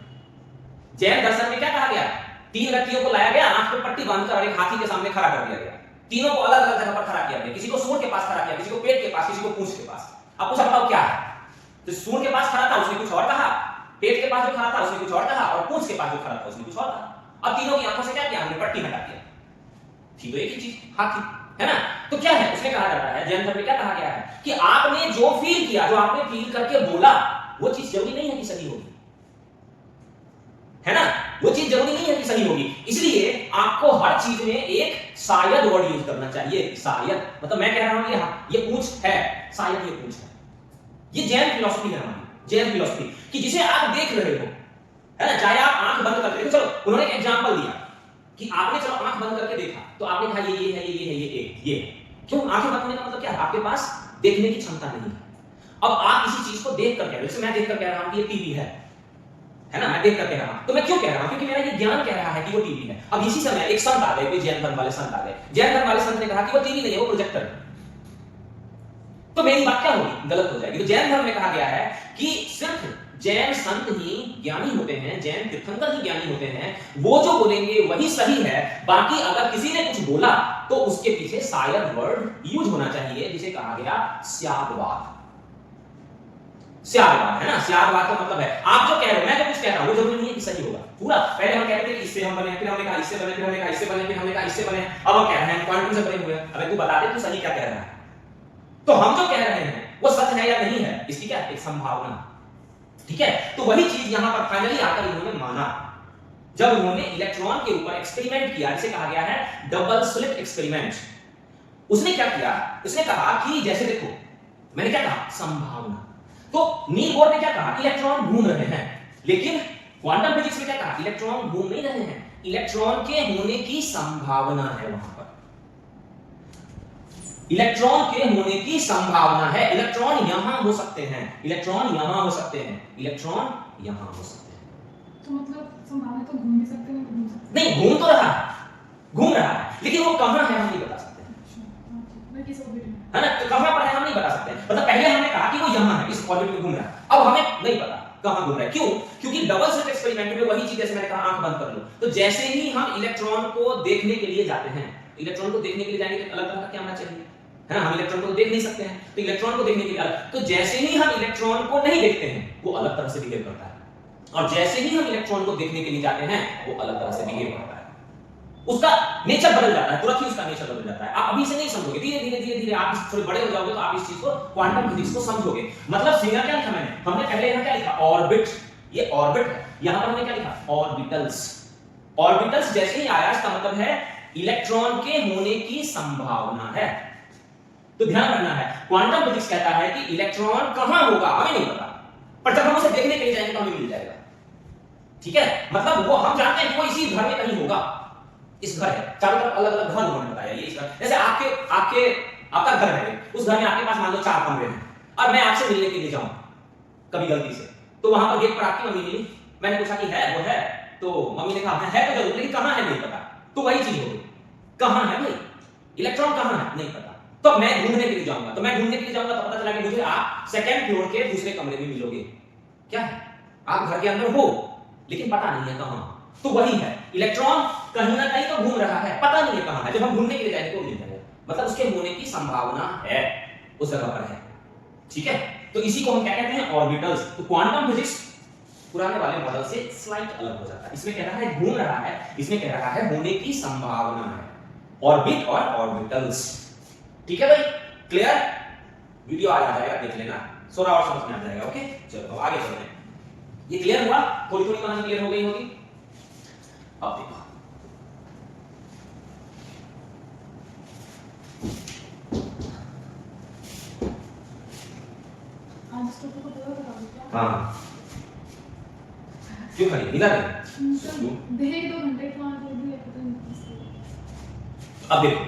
जैन दर्शन में क्या कहा गया? 3 व्यक्तियों को लाया गया, आंख पे पट्टी बांधकर और एक हाथी के सामने खड़ा कर दिया गया। तीनों को अलग अलग जगह पर खड़ा किया गया, किसी को सूंड के पास खड़ा किया, किसी को पेट के पास, किसी को पूंछ के पास। अब पूछा बताओ क्या है? तो सूंड के पास खड़ा था उसने कुछ और कहा, पेट के पास जो खड़ा था उसने कुछ और कहा, और पूंछ के पास जो खड़ा था उसने कुछ और कहा। अब तीनों की आंखों से क्या किया? हमने पट्टी हटा दिया। थी तो एक ही चीज, हाथी, है ना? तो क्या है उसमें कहा जाता है, जैन धर्म में क्या कहा गया है कि आपने जो फील किया, जो आपने फील करके बोला, वो चीज जरूरी नहीं है कि सही होगी, है ना? वो चीज जरूरी नहीं है कि सही होगी। इसलिए आपको हर चीज में एक शायद वर्ड यूज करना चाहिए। शायद मतलब मैं कह रहा हूं ये पूंछ है, शायद ये पूंछ है। ये जैन फिलॉसफी है हमारी, जैन फिलॉसफी कि जिसे आप देख रहे हो, है ना, चाहे आप आंख बंद करके देखो। चलो उन्होंने एक एग्जांपल दिया कि आपने चलो आंख बंद करके देखा, तो आपने कहा ये है, ये क्यों? आंखें बंद होने का मतलब क्या है? आपके पास देखने की क्षमता नहीं है। अब आप किसी चीज को देख कर कह रहे हो, जैसे मैं देख कर कह रहा हूं कि ये टीवी है ना, मैं देख कर कह रहा हूं, तो मैं क्यों कह रहा हूं? क्योंकि मेरा ये ज्ञान कह रहा है कि वो टीवी है। अब इसी समय एक संत आ गए, कोई जैन धर्म वाले संत आ गए, जैन धर्म वाले संत ने कहा कि वो टीवी नहीं है, वो प्रोजेक्टर है। तो मेरी बात क्या होगी? गलत हो जाएगी। तो जैन धर्म में कहा गया है कि सिर्फ जैन संत ही ज्ञानी होते हैं, जैन तीर्थंकर ही ज्ञानी होते हैं, वो जो बोलेंगे वही सही है। बाकी अगर किसी ने कुछ बोला तो उसके पीछे शायद वर्ड यूज होना चाहिए, जिसे कहा गया स्यादवाद। स्यादवाद, है ना? स्यादवाद का मतलब है आप जो कह रहे हो, मैं तो कुछ कह रहा हूं, वो जरूरी नहीं है कि सही होगा पूरा। पहले हम कहते थे कि इससे हम बने, फिर हमने कहा इससे बने, फिर हमने कहा इससे बने, फिर हमने कहा इससे बने। अब हम कह रहे हैं क्वांटम से बने हुए हैं। अबे तू बता दे तू सही क्या कह रहा है। तो हम जो कह रहे हैं वो सच है या नहीं है, इसकी क्या एक संभावना, ठीक है? तो वही चीज यहां पर फाइनली आकर इन्होंने माना जब उन्होंने इलेक्ट्रॉन के ऊपर एक्सपेरिमेंट किया, जिसे कहा गया है डबल स्लिट एक्सपेरिमेंट। उसने क्या किया? उसने कहा कि जैसे देखो, मैंने क्या कहा? संभावना। तो नील बोर ने क्या कहा? इलेक्ट्रॉन घूम रहे हैं। लेकिन क्वांटम फिजिक्स में क्या कहा? इलेक्ट्रॉन घूम नहीं रहे हैं, इलेक्ट्रॉन के होने की संभावना है। वहां पर इलेक्ट्रॉन के होने की संभावना है। इलेक्ट्रॉन यहां हो सकते हैं, इलेक्ट्रॉन यहां हो सकते हैं, इलेक्ट्रॉन यहां हो सकते हैं। तो मतलब संभावना तो घूम भी सकते हैं, घूम सकते नहीं, घूम तो रहा है, घूम रहा है, लेकिन वो कहां है हम नहीं बता सकते, है ना? तो कहां पर है हम नहीं बता सकते। मतलब पहले हमने कहा कि वो यहां है, इस ऑर्बिट में घूम रहा है, अब हमें नहीं पता कहां घूम रहा है। क्यों? क्योंकि डबल स्लिट एक्सपेरिमेंट में वही चीज, जैसे मैंने कहा आंख बंद कर लो, तो जैसे ही हम इलेक्ट्रॉन को देखने के लिए जाते हैं, इलेक्ट्रॉन को देखने के लिए जाएंगे तो अलग तरह का कैमरा चाहिए, है ना? हम इलेक्ट्रॉन को देख नहीं सकते हैं, तो इलेक्ट्रॉन को देखने के लिए अलग। तो जैसे ही हम इलेक्ट्रॉन को नहीं देखते हैं, वो अलग तरह से बिहेव करता है, और जैसे ही हम इलेक्ट्रॉन को देखने के लिए जाते हैं, वो अलग तरह से बिहेव करता है। उसका नेचर बदल जाता है, तुरंत ही उसका नेचर बदल जाता है। आप अभी से नहीं समझोगे, धीरे धीरे धीरे धीरे आप थोड़े बड़े हो जाओगे तो आप इस चीज को, क्वांटम फिजिक्स को समझोगे। मतलब सिंगल क्या लिखा मैंने? हमने पहले यहां क्या लिखा? ऑर्बिट। ये ऑर्बिट है, यहां पर हमने क्या लिखा? ऑर्बिटल्स। ऑर्बिटल्स जैसे ही आया, इसका मतलब है इलेक्ट्रॉन के होने की संभावना है। तो ध्यान रखना है, क्वांटम फिजिक्स कहता है कि इलेक्ट्रॉन कहां होगा हमें नहीं पता, पर जब हम उसे देखने के लिए जाएंगे तो हमें मिल जाएगा, ठीक है? मतलब वो हम जानते हैं कि वो इसी घर में कहीं होगा। इस घर है, चारों तरफ अलग अलग घर उन्होंने बताया, ये इस घर, जैसे आपका घर है, उस घर में आपके पास मान लो 4 कमरे हैं, और मैं आपसे मिलने के लिए जाऊं कभी गलती से, तो वहां पर गेट पर आपकी मम्मी मिली, मैंने पूछा कि है, वो है, तो मम्मी ने कहा है तो जरूर, लेकिन कहां है नहीं पता। तो वही चीज होगी, कहां है भाई इलेक्ट्रॉन, कहां है नहीं पता। तो मैं ढूंढने के लिए जाऊंगा, तो पता चला कि मुझे आप सेकंड फ्लोर के दूसरे कमरे में मिलोगे। क्या है? आप घर के अंदर हो, लेकिन पता नहीं है कहां। तो वही है, इलेक्ट्रॉन कहीं ना कहीं तो घूम रहा है, पता नहीं है कहां है। जब हम ढूंढने के लिए जाएंगे तो मिल जाएगा, मतलब उसके होने की संभावना है, उस जगह पर है, ठीक है? तो इसी को हम क्या कहते हैं? ऑर्बिटल्स। तो क्वांटम फिजिक्स पुराने वाले मॉडल से स्लाइट अलग हो जाता है। इसमें कह रहा है घूम रहा है, इसमें कह रहा है होने की संभावना है। ऑर्बिट और ऑर्बिटल्स, ठीक है भाई? क्लियर? वीडियो आ जाएगा, देख लेना, थोड़ा और समझ में आ जाएगा। ओके, चलो अब आगे चलते हैं। ये क्लियर हुआ? थोड़ी थोड़ी कहानी क्लियर हो गई होगी। अब देखो, आज तो को पता था क्या? हाँ, क्यों खड़ी मिला नहीं? देख 2 घंटे कहां दे दिए पता नहीं। अब देखो,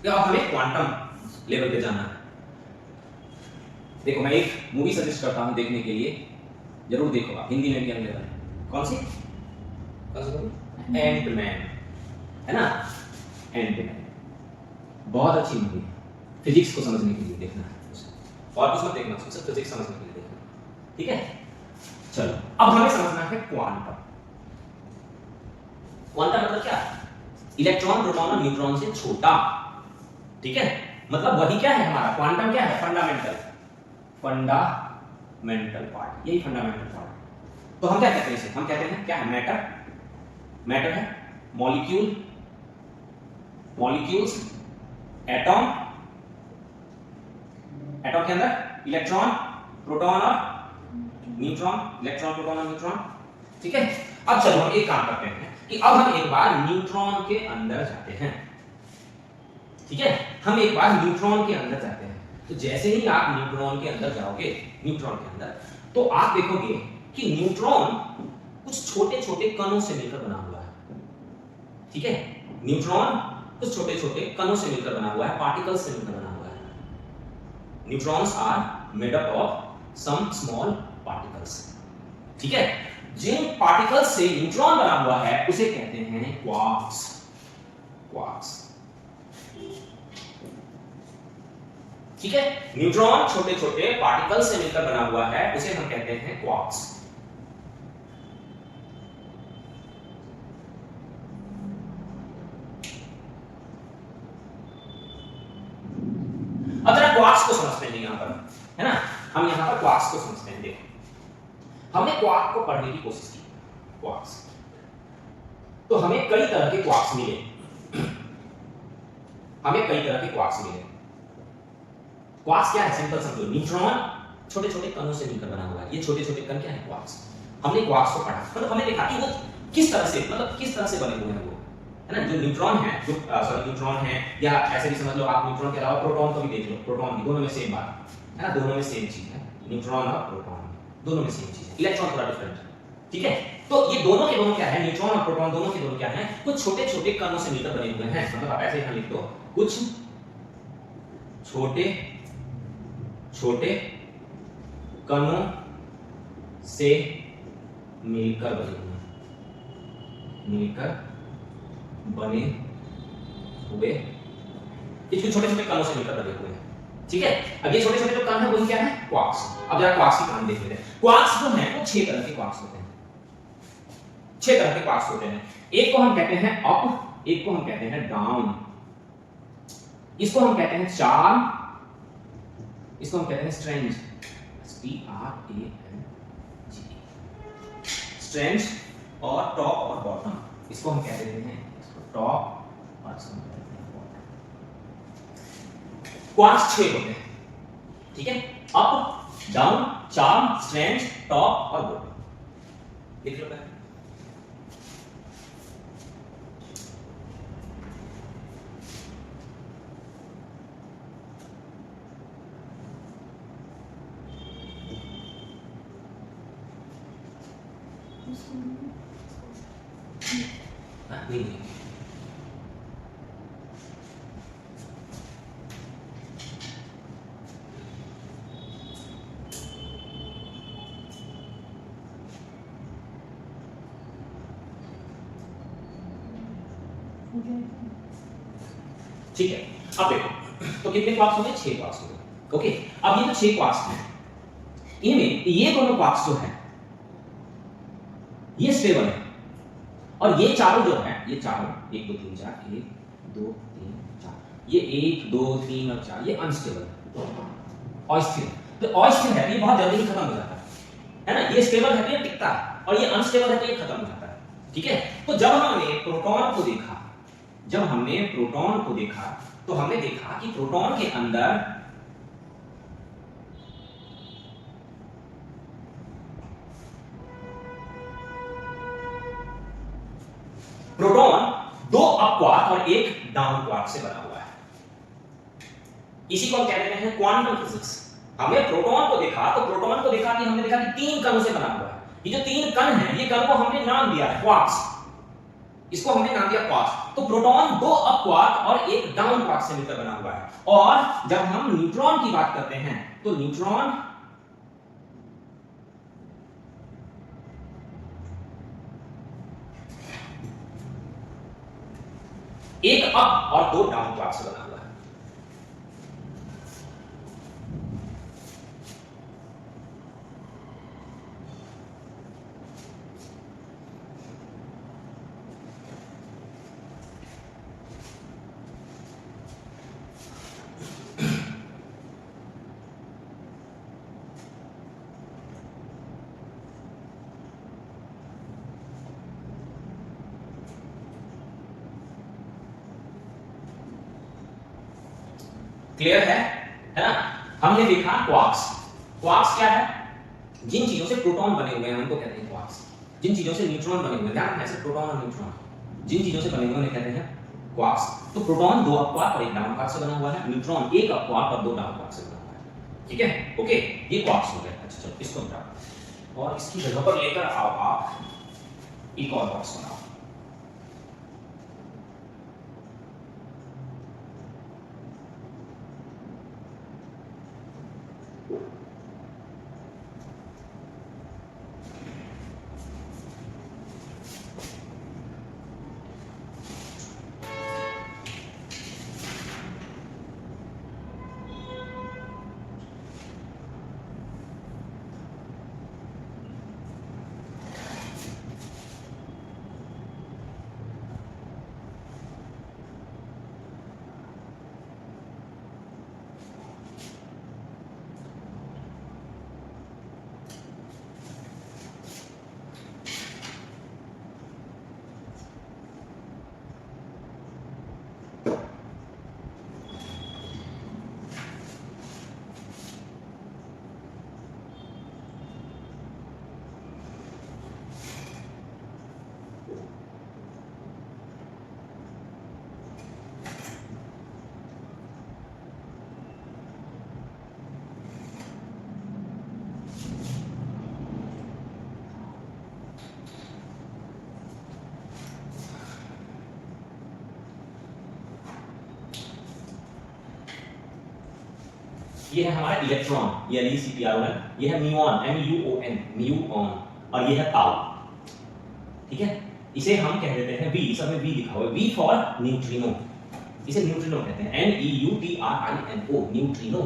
अब हमें क्वांटम लेवल पे जाना है। देखो मैं एक मूवी सजेस्ट करता हूं देखने के लिए, जरूर देखो आप, हिंदी में भी अवेलेबल है। कौन सी मूवी? एंटमैन, है ना? एंटमैन बहुत अच्छी मूवी है, फिजिक्स को समझने के लिए देखना है उसे, और कुछ मत देखना, सिर्फ फिजिक्स समझने के लिए देखना, ठीक है? चलो अब हमें समझना है क्वांटम। क्वांटम मतलब क्या? इलेक्ट्रॉन, प्रोटॉन और न्यूट्रॉन से छोटा, ठीक है? मतलब वही क्या है हमारा क्वांटम, क्या है? फंडामेंटल पार्ट, यही फंडामेंटल पार्ट। तो हम क्या कहते हैं इसे? हम कहते हैं क्या है? मैटर है, मॉलिक्यूल्स, एटम के अंदर इलेक्ट्रॉन, प्रोटॉन और न्यूट्रॉन, ठीक है? अब चलो हम एक काम करते हैं कि अब हम एक बार न्यूट्रॉन के अंदर जाते हैं, ठीक है? हम एक बार न्यूट्रॉन के अंदर जाते हैं। तो जैसे ही आप न्यूट्रॉन के अंदर जाओगे, तो आप देखोगे कि न्यूट्रॉन कुछ छोटे छोटे कणों से मिलकर बना हुआ है, ठीक है? न्यूट्रॉन कुछ छोटे छोटे कणों से मिलकर बना हुआ है, पार्टिकल्स से मिलकर बना हुआ है। Neutrons are made up of some small particles, ठीक है? जिन पार्टिकल्स से न्यूट्रॉन बना हुआ है उसे कहते हैं क्वार्क्स। ठीक है? न्यूट्रॉन छोटे छोटे पार्टिकल्स से मिलकर बना हुआ है, उसे हम कहते हैं क्वार्क्स। अब जरा क्वार्क्स को समझते हैं यहां पर, है ना? हम यहां पर क्वार्क्स को समझते हैं। देखो हमने क्वार्क को पढ़ने की कोशिश की, क्वार्क्स, तो हमें कई तरह के क्वार्क्स मिले। क्वार्क्स क्या है? सिंपल समझो, न्यूट्रॉन छोटे छोटे कणों से मिलकर बना हुआ है। ये छोटे छोटे कण क्या है? क्वार्क्स। हमने क्वार्क्स को पढ़ा, मतलब हमने देखा कि वो किस तरह से बने हुए हैं वो, है ना? जो न्यूट्रॉन है, या ऐसे भी समझ लो आप, न्यूट्रॉन के अलावा प्रोटॉन को भी देख लो, प्रोटॉन भी, दोनों में सेम बात है ना, दोनों में सेम चीज है, न्यूट्रॉन और प्रोटॉन दोनों में सेम चीज है, इलेक्ट्रॉन थोड़ा डिफरेंट है, ठीक है? तो ये दोनों के दोनों क्या है? न्यूट्रॉन और प्रोटॉन दोनों के दोनों क्या है? कुछ छोटे छोटे कणों से मिलकर बने हुए हैं। मतलब आप ऐसे यहां लिख दो, कुछ छोटे छोटे कणों से मिलकर बने हुए कुछ छोटे छोटे कणों से मिलकर बने हुए हैं, ठीक है? अब ये छोटे छोटे जो कण है वही क्या है? क्वार्क्स। अब जरा क्वार्क्स की काम देख लेते हैं। क्वार्क्स जो है वो 6 तरह के क्वार्क्स होते हैं। 6 तरह के क्वार्क्स होते हैं। एक को हम कहते हैं अप, एक को हम कहते हैं डाउन, इसको हम कहते हैं चार्म, इसको हम कहते हैं स्ट्रेंज, स्ट्रेंज, और टॉप और बॉटम, इसको हम कहते हैं टॉप और बॉटम। क्वार्क्स 6 होते हैं, ठीक है? Up, down, charm, strange, top और बॉटम। लिख लो पहले। नहीं ठीक है? अब देखो, तो कितने क्वार्क्स हो गए? 6 क्वार्क्स हो गए। ओके, अब ये जो 6 क्वार्क्स हैं, इनमें ये दोनों क्वार्क्स जो हैं ये स्टेबल है, और ये चारों जो है, ये चारों 1 2 3 4, 1 2 3 4, ये 1 2 3 और 4, ये अनस्टेबल है, अस्थिर। तो अस्थिर है, ये बहुत जल्दी ही खत्म हो जाता है ना? ये स्टेबल है तो ये टिकता है, और ये अनस्टेबल है तो ये खत्म हो जाता है, ठीक है? तो जब हमने प्रोटॉन को देखा, तो हमने देखा कि प्रोटॉन के अंदर प्रोटॉन 2 अप क्वार्क और 1 डाउन क्वार्क से बना हुआ है। इसी को हम कह देते हैं क्वांटम फिजिक्स। हमने प्रोटॉन को देखा कि हमने देखा कि 3 कणों से बना हुआ है। ये जो 3 कण हैं, ये कण को हमने नाम दिया है क्वार्क्स। इसको हमने नाम दिया क्वार्क। तो प्रोटॉन दो अप क्वार्क और एक डाउन क्वार्क से मिलकर बना हुआ है। और जब हम न्यूट्रॉन की बात करते हैं तो न्यूट्रॉन एक अप और दो डाउन क्वार्क से बना हुआ है। क्लियर है ना? हमने देखा क्वार्क्स। क्वार्क्स क्या है? जिन चीजों से प्रोटॉन बने हुए हैं उनको कहते हैं क्वार्क्स। जिन चीजों से न्यूट्रॉन बने हुए हैं, ध्यान रखना ऐसे प्रोटॉन और न्यूट्रॉन, जिन चीजों से बने हुए उन्हें कहते हैं क्वार्क्स। तो प्रोटॉन दो अप क्वार्क और एक डाउन क्वार्क से बना हुआ है, न्यूट्रॉन एक अप क्वार्क और दो डाउन क्वार्क से बना हुआ है। ठीक है, ओके, ये क्वार्क्स हो गए। अच्छा चलो इसको हटाओ और इसकी जगह पर लेकर आओ आप एक और बॉक्स बनाओ। ये है हमारा इलेक्ट्रॉन, ये LeCpRON, ये है म्यूऑन, MUON, म्यूऑन, और ये है ताउ। ठीक है, इसे हम कह देते हैं V, सब में V लिखा हुआ है, V फॉर न्यूट्रिनो। इसे न्यूट्रिनो कहते हैं, NEUTRINO, न्यूट्रिनो।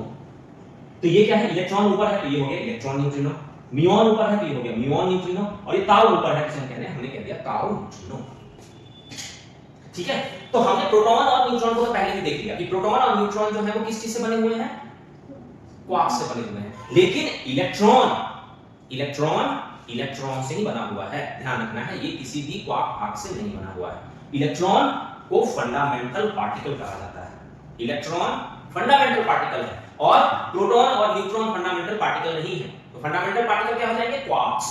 तो ये क्या है? इलेक्ट्रॉन ऊपर है तो ये हो गया इलेक्ट्रॉन न्यूट्रिनो, म्यूऑन ऊपर है तो ये हो गया म्यूऑन न्यूट्रिनो, और ये ताउ ऊपर है तो हम कह रहे हैं, हमने कह दिया ताउ न्यूट्रिनो। ठीक है, तो हमने प्रोटॉन और न्यूट्रॉन को पहले ही देख लिया कि प्रोटॉन और न्यूट्रॉन जो है वो किस चीज से बने हुए हैं? क्वार्क से बने हुए हैं। लेकिन इलेक्ट्रॉन से ही बना हुआ है, ध्यान रखना है, ये किसी भी क्वार्क से नहीं बना हुआ है। इलेक्ट्रॉन को फंडामेंटल पार्टिकल कहा जाता है। इलेक्ट्रॉन फंडामेंटल पार्टिकल है और प्रोटॉन और न्यूट्रॉन फंडामेंटल पार्टिकल नहीं है। तो फंडामेंटल पार्टिकल क्या हो जाएंगे? क्वार्क्स,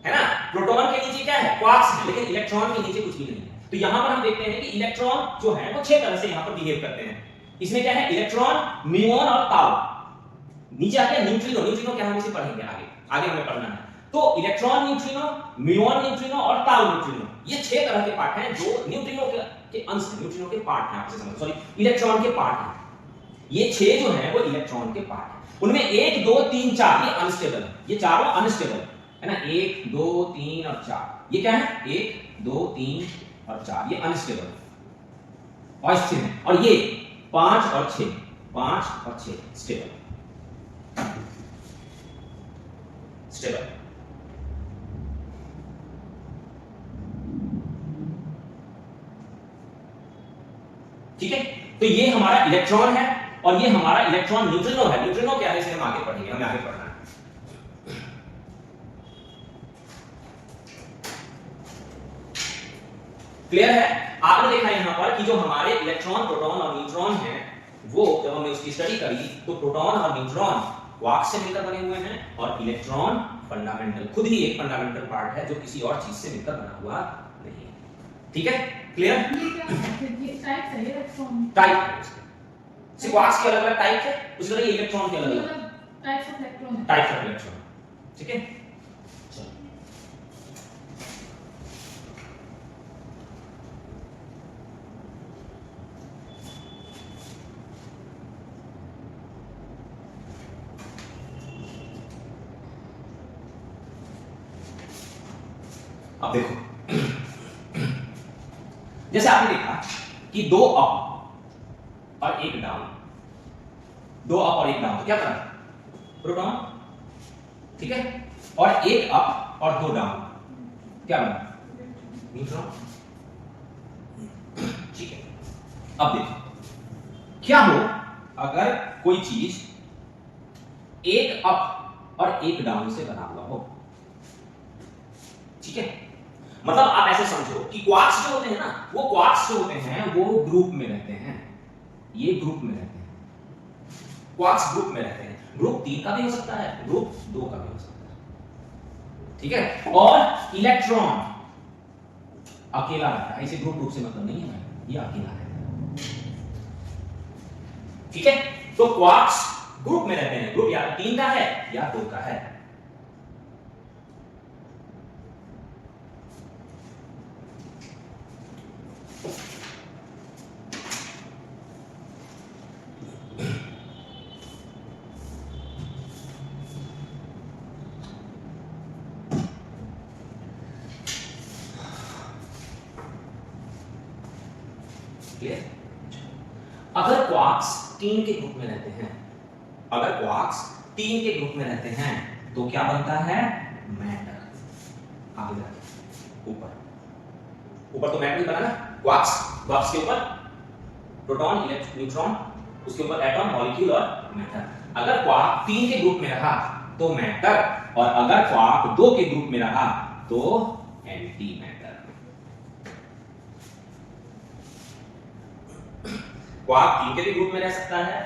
है ना? प्रोटॉन के नीचे क्या है? क्वार्क्स है, लेकिन इलेक्ट्रॉन के नीचे कुछ भी नहीं है। तो यहां पर हम देखते हैं कि इलेक्ट्रॉन जो है वो 6 तरह से यहां पर बिहेव करते हैं। इसमें क्या है? इलेक्ट्रॉन, म्यूऑन और ताउ। नीचे आ गया न्यूट्रिनो। न्यूट्रिनो क्या हम इसे पढ़ेंगे आगे हमें पढ़ना है। तो इलेक्ट्रॉन न्यूट्रिनो, म्यूऑन न्यूट्रिनो और ताउ न्यूट्रिनो, ये 6 तरह के पार्ट हैं जो न्यूट्रिनो के अंश हैं, न्यूट्रिनो के पार्ट हैं, आपसे समझ, सॉरी, इलेक्ट्रॉन के पार्ट हैं। ये 6 जो हैं वो इलेक्ट्रॉन के पार्ट हैं। उनमें 1 2 3 4 ये अनस्टेबल है, ये चारों अनस्टेबल है ना, 1 2 3 और 4, ये क्या है? 1 2 3 और 4, ये अनस्टेबल और स्थिर है। और ये 5 और 6, 5 और 6 स्टेबल। ठीक है, तो ये हमारा इलेक्ट्रॉन है और ये हमारा इलेक्ट्रॉन न्यूट्रिनो है। न्यूट्रिनो क्या है इसे हम आगे पढ़ेंगे, हमें आगे पढ़ना है। क्लियर है? आपने देखा यहां पर कि जो हमारे इलेक्ट्रॉन, प्रोटॉन और न्यूट्रॉन हैं, वो जब हमने उसकी स्टडी करी तो प्रोटॉन और न्यूट्रॉन क्वार्क से मिलकर बने हुए हैं और इलेक्ट्रॉन फंडामेंटल, खुद ही एक फंडामेंटल पार्ट है जो किसी और चीज से मिलकर बना हुआ नहीं है। ठीक है, क्लियर? ये टाइप है इलेक्ट्रॉन, टाइप से क्वार्क्स के अलग-अलग टाइप है, उसी तरह ये इलेक्ट्रॉन के अलग-अलग types of electron, types of electron. ठीक है, चलो अब देखो, जैसे आपने देखा कि 2 अप और 1 डाउन, 2 अप और 1 डाउन, तो क्या बना? प्रोटॉन, ठीक है। और 1 अप और 2 डाउन, क्या बना? न्यूट्रॉन, ठीक है। अब देखो क्या हो अगर कोई चीज 1 अप और 1 डाउन से बना हुआ हो, ठीक है। मतलब आप ऐसे समझो कि क्वार्क्स जो होते हैं ना, वो क्वार्क्स जो होते हैं वो ग्रुप में रहते हैं, ये ग्रुप में रहते हैं, क्वार्क्स ग्रुप में रहते हैं। ग्रुप 3 का भी हो सकता है, ग्रुप 2 का भी हो सकता है, ठीक है। और इलेक्ट्रॉन अकेला रहता है, इसे ग्रुप से मतलब नहीं है, ये अकेला है, ठीक है। तो क्वार्क्स ग्रुप में रहते हैं, ग्रुप या 3 का है या 2 का है। अगर क्वार्क्स 3 के ग्रुप में रहते हैं, अगर क्वार्क्स 3 के ग्रुप में रहते हैं तो क्या बनता है? मैटर। आगे जाके ऊपर तो मैटर ही बना ना, क्वार्क्स के ऊपर प्रोटॉन, न्यूट्रॉन, उसके ऊपर एटॉम, मॉलिक्यूल और मैटर। अगर क्वार्क 3 के ग्रुप में रहा तो मैटर, और अगर क्वार्क 2 के ग्रुप में रहा तो एंटी मैटर। क्वार्क 3 के भी ग्रुप में रह सकता है,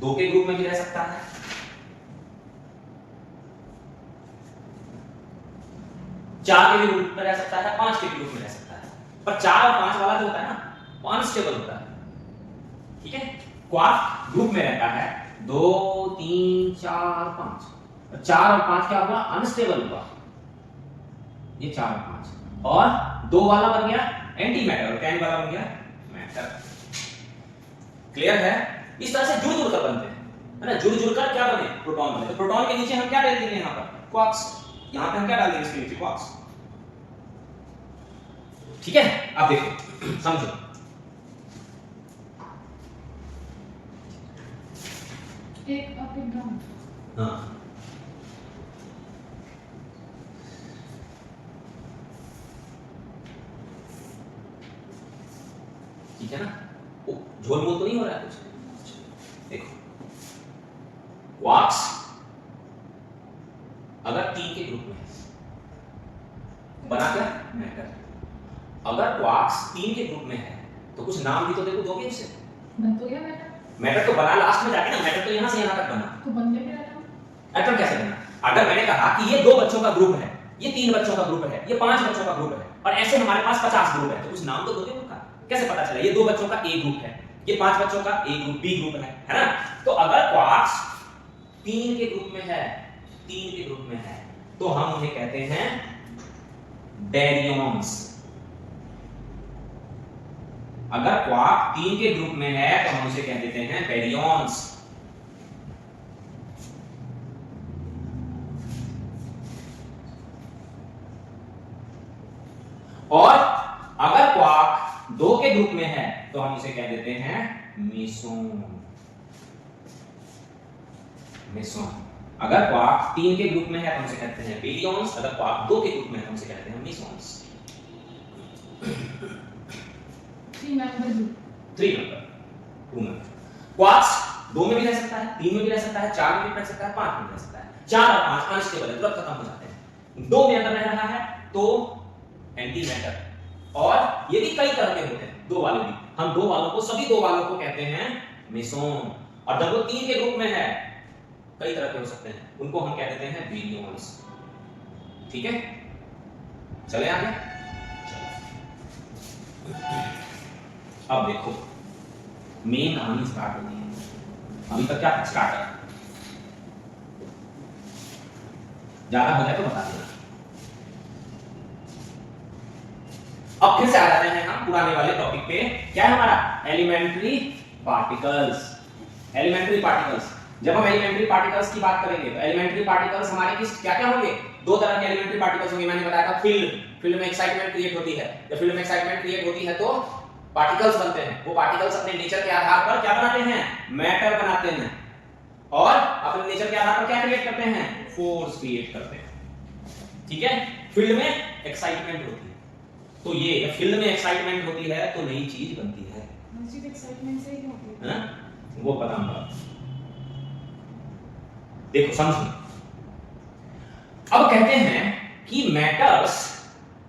2 के ग्रुप में भी रह सकता है, 4 के भी ग्रुप में रह सकता है, 5 के भी ग्रुप में रह सकता है। पर 4 और 5 वाला जो होता है ना, वो अनस्टेबल होता है, ठीक है। क्वार्क ग्रुप में रहता है 2 3 4 5, 4 और 5 क्या हुआ? अनस्टेबल हुआ, ये 4 और 5, और 2 वाला बन गया एंटी मैटर और 10 वाला बन गया मैटर। क्लियर है? इस तरह से जुड़ कर बनते हैं, है ना। जुड़ कर क्या बने? प्रोटॉन बने। तो प्रोटॉन के नीचे हम क्या डाल देंगे? यहां पर क्वार्क्स, यहां पे हम क्या डाल देंगे? इसके नीचे क्वार्क्स, ठीक है। अब देखो, समझो, एक अप एक डाउन, हाँ, ठीक है ना। झोल मोल तो नहीं हो रहा है कुछ? देखो, क्वार्क्स अगर 3 के ग्रुप में है, बना क्या? मैटर। अगर क्वार्क्स 3 के ग्रुप में है तो कुछ नाम भी तो देखो दोगे उसे। बन तो गया मैटर, मैटर तो बना लास्ट में जाके ना, मैटर तो यहां से यहां तक बना, तो बन गया एटम। एटम कैसे बना? अगर मैंने कहा कि ये 2 बच्चों का ग्रुप है, ये 3 बच्चों का ग्रुप है, ये 5 बच्चों का ग्रुप है, और ऐसे हमारे पास 50 ग्रुप है, तो कुछ नाम तो दोगे उनका। कैसे पता चला? ये 2 बच्चों का ए ग्रुप है, ये 5 बच्चों का ए ग्रुप, बी ग्रुप है ना। तो अगर क्वार्क्स 3 के ग्रुप में है, 3 के ग्रुप में है, तो हम उन्हें कहते हैं बैरियॉन्स। अगर क्वार्क 3 के ग्रुप में है तो हम उसे कह देते हैं बैरियॉन्स। और अगर क्वार्क 2 के ग्रुप में है तो हम उसे कह देते हैं मेसोन। अगर क्वार्क 3 के ग्रुप में है तो हम उसे कहते हैं बेरियॉन्स, अगर क्वार्क 2 के ग्रुप में है तो हम उसे कहते हैं मेसोन्स। 3 member group, 3 number, 2 number. Quarks 2 में भी रह सकता है, 3 में भी रह सकता है, 4 में भी रह सकता है, 5 में भी रह सकता है। 4 और 5 अनस्टेबल है, तुरंत खत्म हो जाते हैं। 2 में अगर रह रहा है तो एंटी मैटर, और ये भी कई तरह के होते हैं, 2 वाले भी। हम 2 वालों को, सभी 2 वालों को कहते हैं मेसोन, और जब वो 3 के ग्रुप में है, कई तरह के हो सकते हैं, उनको हम कह देते हैं बेरियॉन्स। ठीक है, चले आगे। अब देखो मेन कहानी स्टार्ट होती है। अभी तक क्या स्टार्ट है? ज्यादा हो जाए तो बता देना। अब फिर से आ जाते हैं हम पुराने वाले टॉपिक पे। क्या है हमारा? Elementary particles. एलिमेंट्री पार्टिकल्स जब हम एलिमेंट्री पार्टिकल्स की बात करेंगे तो एलिमेंट्री पार्टिकल्स हमारे किस क्या क्या होंगे? दो तरह के एलिमेंट्री पार्टिकल्स होंगे। मैंने बताया था फील्ड में एक्साइटमेंट क्रिएट होती है। जब फील्ड में एक्साइटमेंट क्रिएट होती है तो पार्टिकल्स बनते हैं। वो पार्टिकल्स अपने नेचर के आधार पर क्या बनाते हैं? मैटर बनाते हैं। और अपने नेचर के आधार पर क्या क्रिएट करते हैं? फोर्स क्रिएट करते हैं। ठीक है? फील्ड में एक्साइटमेंट होती है। तो ये फील्ड में एक्साइटमेंट होती है तो नई चीज बनती है। मस्जिद एक्साइटमेंट से ही होती है। वो पता नहीं। देखो समझो, अब कहते हैं कि मैटर्स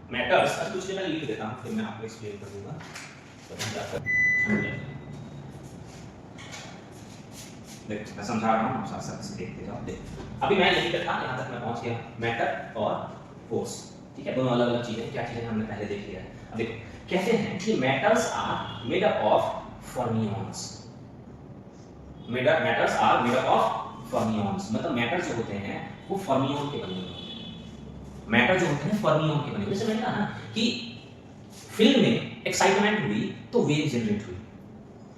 अब कुछ मैं लिख देता हूं, फिर मैं आपको एक्सप्लेन कर दूंगा। देखो मैं समझा रहा हूं, आप साथ साथ देखते जाओ। देखो अभी मैं यही था, यहां तक मैं पहुंच गया, मैटर और फोर्स। ठीक है, दोनों अलग अलग चीजें, क्या चीजें हमने पहले देख लिया है। अब देखो कहते हैं कि matters are made up of fermions. Matters are made up of fermions, मतलब मैटर जो होते हैं वो फर्मियन के बने होते हैं। मैटर जो होते हैं फर्मियन के बने। जैसे मैंने कहा ना कि फील्ड में एक्साइटमेंट हुई तो वेव जनरेट हुई।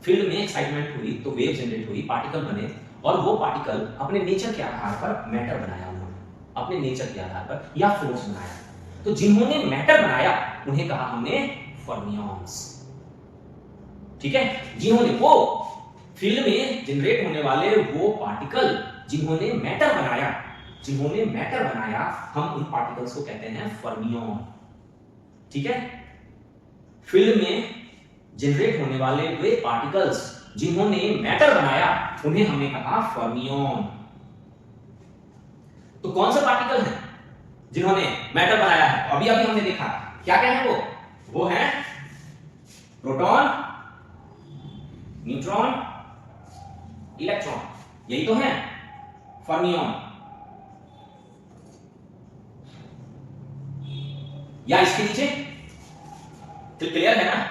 फील्ड में एक्साइटमेंट हुई तो वेव जनरेट हुई, पार्टिकल बने, और वो पार्टिकल अपने नेचर के आधार पर मैटर बनाया उन्होंने, अपने नेचर के आधार पर, या फोर्स बनाया। तो जिन्होंने मैटर बनाया उन्हें कहा हमने फर्मियंस। ठीक है, जिन्होंने वो फील्ड में जनरेट होने वाले वो पार्टिकल जिन्होंने मैटर बनाया, हम उन पार्टिकल्स को कहते हैं फर्मियन। ठीक है, फील्ड में जनरेट होने वाले वे पार्टिकल्स जिन्होंने मैटर बनाया उन्हें हमने कहा फर्मियन। तो कौन से पार्टिकल हैं जिन्होंने मैटर बनाया है? अभी अभी हमने देखा क्या क्या है वो है प्रोटॉन, न्यूट्रॉन, इलेक्ट्रॉन, यही तो है फर्मियन। या इसके नीचे तो क्लियर है ना?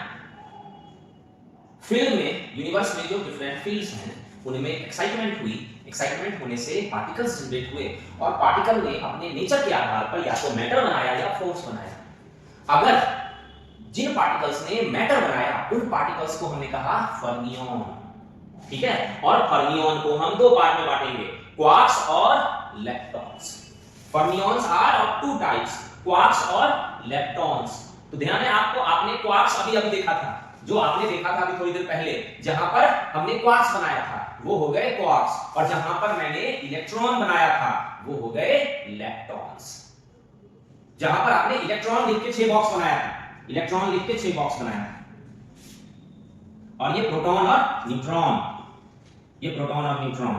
फील्ड में, यूनिवर्स में जो डिफरेंट फील्ड्स हैं उनमें एक्साइटमेंट हुई, एक्साइटमेंट होने से पार्टिकल्स जनरेट हुए, और पार्टिकल ने अपने नेचर के आधार पर या तो मैटर बनाया या फोर्स बनाया। अगर जिन पार्टिकल्स ने मैटर बनाया उन पार्टिकल्स को हमने कहा फर्मियन। ठीक है, और फर्मियन को हम दो पार्ट में बांटेंगे, क्वार्क्स और leptons. Fermions are of two types, quarks और लेप्टॉन्स। तो ध्यान है आपको, आपने क्वार्क्स अभी अभी देखा था, जो आपने देखा था अभी थोड़ी देर पहले, जहां पर हमने क्वार्क्स बनाया था वो हो गए क्वार्क्स, और जहां पर मैंने इलेक्ट्रॉन बनाया था वो हो गए लेप्टॉन्स। जहां पर आपने इलेक्ट्रॉन लिख के 6 बॉक्स बनाया था, इलेक्ट्रॉन लिख के 6 बॉक्स बनाया था, और ये प्रोटॉन और न्यूट्रॉन, ये प्रोटॉन और न्यूट्रॉन।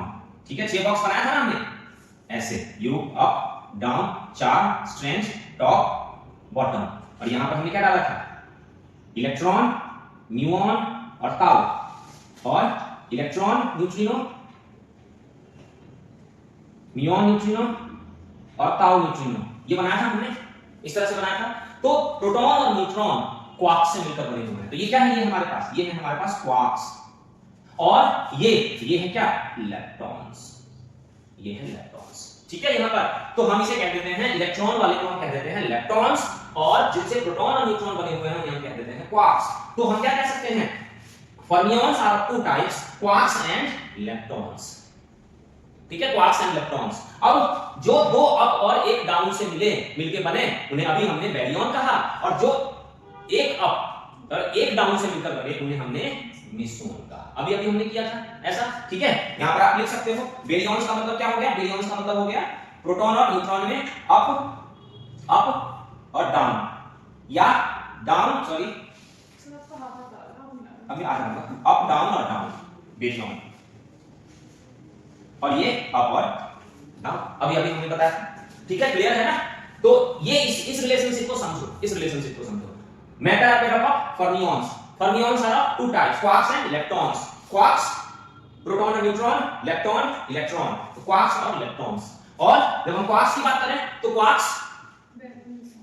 ठीक है, 6 बॉक्स बनाया था ना हमने ऐसे, you up down, 4 strength, top bottom, और यहां पर हमने क्या डाला था? इलेक्ट्रॉन, न्यूऑन और ताउ, और इलेक्ट्रॉन, न्यूट्रिनो, न्यूऑन, न्यूट्रिनो और ताउ न्यूट्रिनो, ये बनाया था हमने, इस तरह से बनाया था। तो प्रोटॉन और न्यूट्रॉन क्वार्क्स से मिलकर बने हुए हैं। तो ये क्या है? ये हमारे पास, ये है हमारे पास क्वार्क्स, और ये है क्या? लेप्टॉन्स, ये है लेप्टॉन्स। ठीक है, यहां पर तो हम इसे कह देते हैं, इलेक्ट्रॉन वाले को हम कह देते हैं लेप्टॉन्स, और जिनसे प्रोटॉन और न्यूट्रॉन बने हुए हैं उन्हें हम कह देते हैं क्वार्क्स। तो हम क्या कह सकते हैं? Fermions are of two types, quarks and leptons. ठीक है, क्वार्क्स एंड लेप्टॉन्स। अब जो दो अप और एक डाउन से मिलके बने उन्हें अभी हमने बेरियन कहा, और जो एक अप और एक डाउन से मिलकर बने उन्हें हमने मेसोन कहा। अभी हमने किया था ऐसा। ठीक है, यहां पर आप लिख सकते हो बेरियंस का मतलब क्या हो गया? बेरियंस का मतलब हो गया प्रोटॉन और न्यूट्रॉन में अप और डाउन, या डाउन, सॉरी अभी आ जाऊंगा, अप डाउन और डाउन, बेरियन, और ये अप और डाउन, अभी हमने बताया। ठीक है, क्लियर है ना? तो ये इस रिलेशनशिप को समझो, इस रिलेशनशिप को समझो। Matter are made up of fermions, fermions are of two types, quarks and electrons. Quarks proton और न्यूट्रॉन, इलेक्ट्रॉन इलेक्ट्रॉन, तो क्वार्क्स और इलेक्ट्रॉन्स। और जब हम क्वार्क्स की बात करें तो क्वार्क्स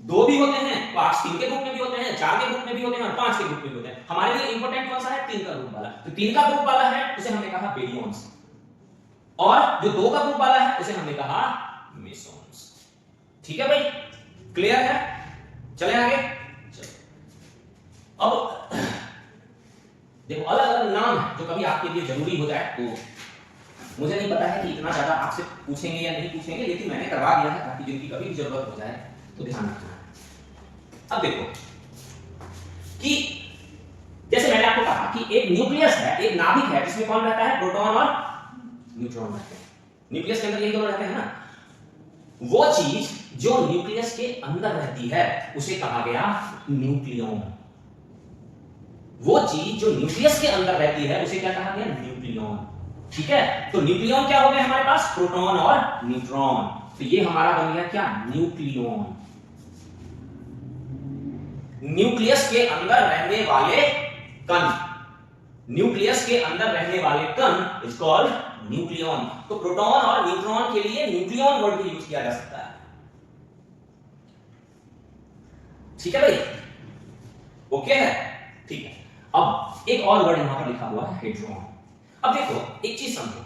दो भी होते हैं, क्वार्क्स 3 के ग्रुप में भी होते हैं, 4 के ग्रुप में भी होते हैं, और 5 के ग्रुप में भी होते हैं। हमारे लिए इंपॉर्टेंट कौन सा है? 3 का ग्रुप वाला। तो 3 का ग्रुप वाला है उसे हमने कहा बेरियंस, और जो 2 का ग्रुप वाला है उसे हमने कहा मेसोन्स। ठीक है भाई, क्लियर है? चले आगे। अब देखो अलग अलग नाम है जो कभी आपके लिए जरूरी हो जाए तो मुझे नहीं पता है कि इतना ज्यादा आपसे पूछेंगे या नहीं पूछेंगे, लेकिन मैंने करवा दिया है ताकि जिनकी कभी भी जरूरत हो जाए तो ध्यान रखना। अब देखो कि जैसे मैंने आपको कहा कि एक न्यूक्लियस है, एक नाभिक है जिसमें कौन रहता है, प्रोटॉन और न्यूट्रॉन रहते हैं। न्यूक्लियस के अंदर ये दोनों रहते हैं ना। वो चीज जो न्यूक्लियस के अंदर रहती है उसे कहा गया न्यूक्लियॉन। वो चीज जो न्यूक्लियस के अंदर रहती है उसे क्या कहा गया, न्यूक्लियॉन। ठीक है, तो न्यूक्लियॉन क्या हो गया हमारे पास, प्रोटॉन और न्यूट्रॉन। तो ये हमारा बन गया क्या, न्यूक्लियॉन। न्यूक्लियस के अंदर रहने वाले कण, न्यूक्लियस के अंदर रहने वाले कण इज कॉल्ड न्यूक्लियॉन। तो प्रोटॉन और न्यूट्रॉन के लिए न्यूक्लियॉन वर्ड भी यूज किया जा सकता है। ठीक है भाई, ओके है, ठीक है। अब एक और वर्ड यहां पर लिखा हुआ है, हेड्रॉन। अब देखो एक चीज समझो,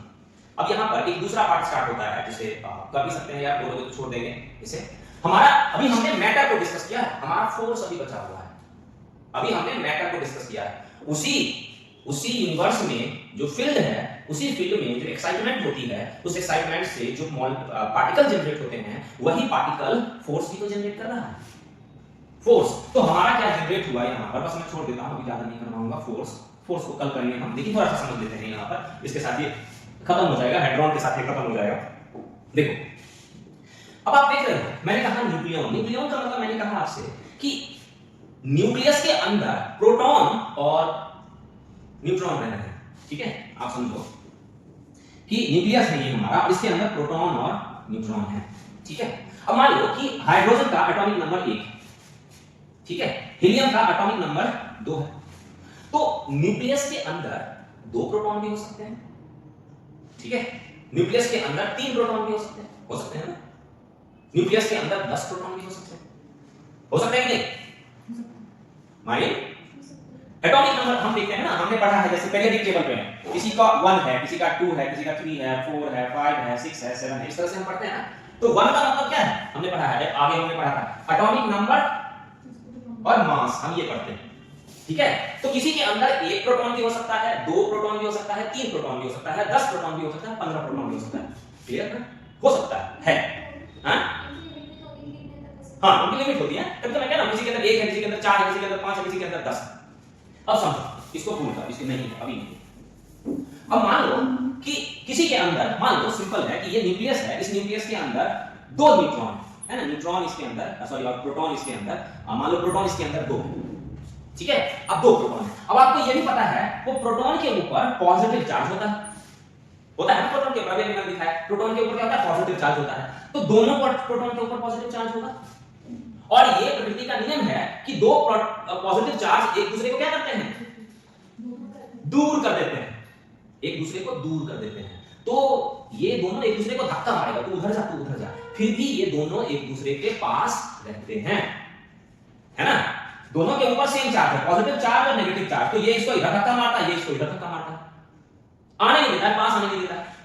अब यहां पर एक दूसरा पार्ट स्टार्ट होता है जिसे कर भी सकते हैं या बोलोगे तो छोड़ देंगे इसे। हमारा अभी हमने मैटर को डिस्कस किया है, हमारा फोर्स अभी बचा हुआ है। अभी हमने मैटर को डिस्कस किया है। उसी यूनिवर्स में जो फील्ड है, उसी फील्ड में जो एक्साइटमेंट होती है, उस एक्साइटमेंट से जो पार्टिकल जनरेट होते हैं, वही पार्टिकल फोर्स भी तो जनरेट कर रहा है। फोर्स तो हमारा क्या जनरेट हुआ यहां पर, बस मैं छोड़ देता हूं, अभी ज्यादा नहीं करवाऊंगा। फोर्स को कल करेंगे हम, देखिए थोड़ा सा समझ लेते हैं यहां पर, इसके साथ ये खत्म हो जाएगा, हेड्रॉन के साथ ये खत्म हो जाएगा। देखो अब आप देख रहे हो, मैंने कहा न्यूक्लियॉन। न्यूक्लियॉन का मतलब मैंने कहा आपसे कि न्यूक्लियस के अंदर प्रोटॉन और न्यूट्रॉन रह रहे हैं। ठीक है, आप समझो कि न्यूक्लियस है ये हमारा, और इसके अंदर प्रोटॉन और न्यूट्रॉन है। ठीक है, अब मान लो कि हाइड्रोजन का एटॉमिक नंबर 1, ठीक है, हीलियम का एटॉमिक नंबर 2 है। तो न्यूक्लियस के अंदर 2 प्रोटॉन भी हो सकते हैं। ठीक है, न्यूक्लियस के अंदर 3 प्रोटॉन भी हो सकते हैं ना। न्यूक्लियस के अंदर 10 प्रोटॉन भी हो सकते हैं कि नहीं। माइंड एटॉमिक नंबर हम देखते हैं ना, हमने पढ़ा है जैसे पीरियोडिक टेबल पे किसी का 1 है, किसी का 2 है, किसी का 3 है, 4 है, 5 है, 6 है, 7 है, इस तरह से हम पढ़ते हैं ना। तो 1 का मतलब क्या है, हमने पढ़ा है, आगे हमने पढ़ा था एटॉमिक नंबर और मास, हम ये पढ़ते हैं। ठीक है, तो किसी के अंदर 1 प्रोटॉन भी हो सकता है, 2 प्रोटॉन भी हो सकता है, 3 प्रोटॉन भी हो सकता है, 10 प्रोटॉन भी हो सकता है, 15 प्रोटॉन भी हो सकता है। क्लियर है, हो सकता है। हां हां, उनकी लिमिट होती है। तब तो मैं कह रहा हूं किसी के अंदर 1 है, किसी के अंदर 4 है, किसी के अंदर 5 है, किसी के अंदर 10 है। अब समझो इसको भूल कर, इसके नहीं है, अभी नहीं। अब मान लो कि किसी के अंदर, मान लो सिंपल है कि ये न्यूक्लियस है, इस न्यूक्लियस के अंदर 2 न्यूट्रॉन है ना, न्यूट्रॉन इसके अंदर, सॉरी, और प्रोटॉन इसके अंदर, मान लो प्रोटॉन इसके अंदर 2 है। ठीक है, अब 2 प्रोटॉन है। अब आपको ये भी पता है वो प्रोटॉन के ऊपर पॉजिटिव चार्ज होता है ना, प्रोटॉन के ऊपर अभी मैंने दिखाया, प्रोटॉन के ऊपर क्या होता है, पॉजिटिव चार्ज होता है। तो दोनों प्रोटॉन के ऊपर पॉजिटिव चार्ज होगा, और ये प्रकृति का नियम है कि 2 पॉजिटिव चार्ज एक दूसरे को क्या करते हैं, दूर कर देते हैं, एक दूसरे को दूर कर देते हैं। तो ये दोनों एक दूसरे को धक्का मारेगा, तू उधर जा, तू उधर जा, फिर भी ये दोनों एक दूसरे के पास रहते हैं, है ना। दोनों के ऊपर सेम चार्ज है, पॉजिटिव चार्ज और नेगेटिव चार्ज। तो ये इसको इधर धक्का मारता है, ये इसको इधर धक्का मारता है, आने नहीं देता है, पास आने नहीं देता है।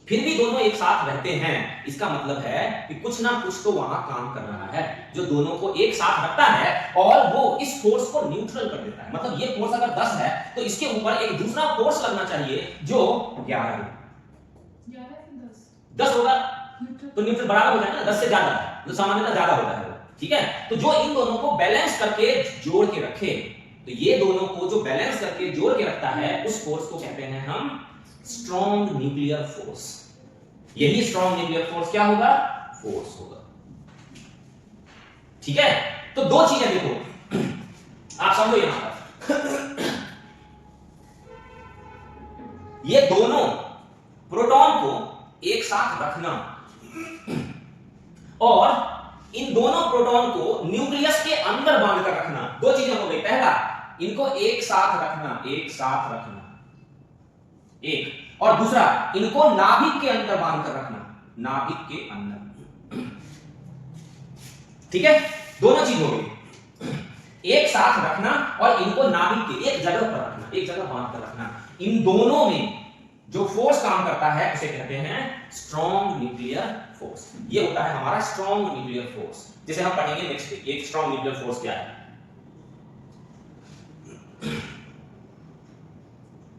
फिर भी दोनों एक साथ रहते हैं। इसका मतलब है कि कुछ ना कुछ तो वहां काम कर रहा है जो दोनों को एक साथ रखता है, और वो इस फोर्स को न्यूट्रल कर देता है। मतलब ये फोर्स अगर 10 है तो इसके ऊपर एक दूसरा फोर्स लगना चाहिए जो 11 है। 10 होगा तो न्यूट्रल बराबर हो जाएगा ना, 10 से ज्यादा है, तो सामान्यतः ज्यादा होता है। ठीक है, तो जो इन दोनों को बैलेंस करके जोड़ के रखे, तो ये दोनों को जो बैलेंस करके जोड़ के रखता है, उस फोर्स को कहते हैं हम स्ट्रॉन्ग न्यूक्लियर फोर्स। यही स्ट्रॉन्ग न्यूक्लियर फोर्स क्या होगा, फोर्स होगा। ठीक है, तो 2 चीजें देखो, आप समझो यहां पर ये दोनों प्रोटॉन को एक साथ रखना और इन दोनों प्रोटॉन को न्यूक्लियस के अंदर बांध कर रखना, 2 चीजें हो गई। पहला, इनको एक साथ रखना, एक, और दूसरा, इनको नाभिक के अंदर बांध कर रखना, नाभिक के अंदर। ठीक है, दोनों चीज हो गई, एक साथ रखना और इनको नाभिक के एक जगह पर रखना, एक जगह बांध कर रखना। इन दोनों में जो फोर्स काम करता है उसे कहते हैं स्ट्रॉन्ग न्यूक्लियर फोर्स। ये होता है हमारा स्ट्रॉन्ग न्यूक्लियर फोर्स, जिसे हम पढ़ेंगे नेक्स्ट वीक। एक स्ट्रॉन्ग न्यूक्लियर फोर्स क्या है,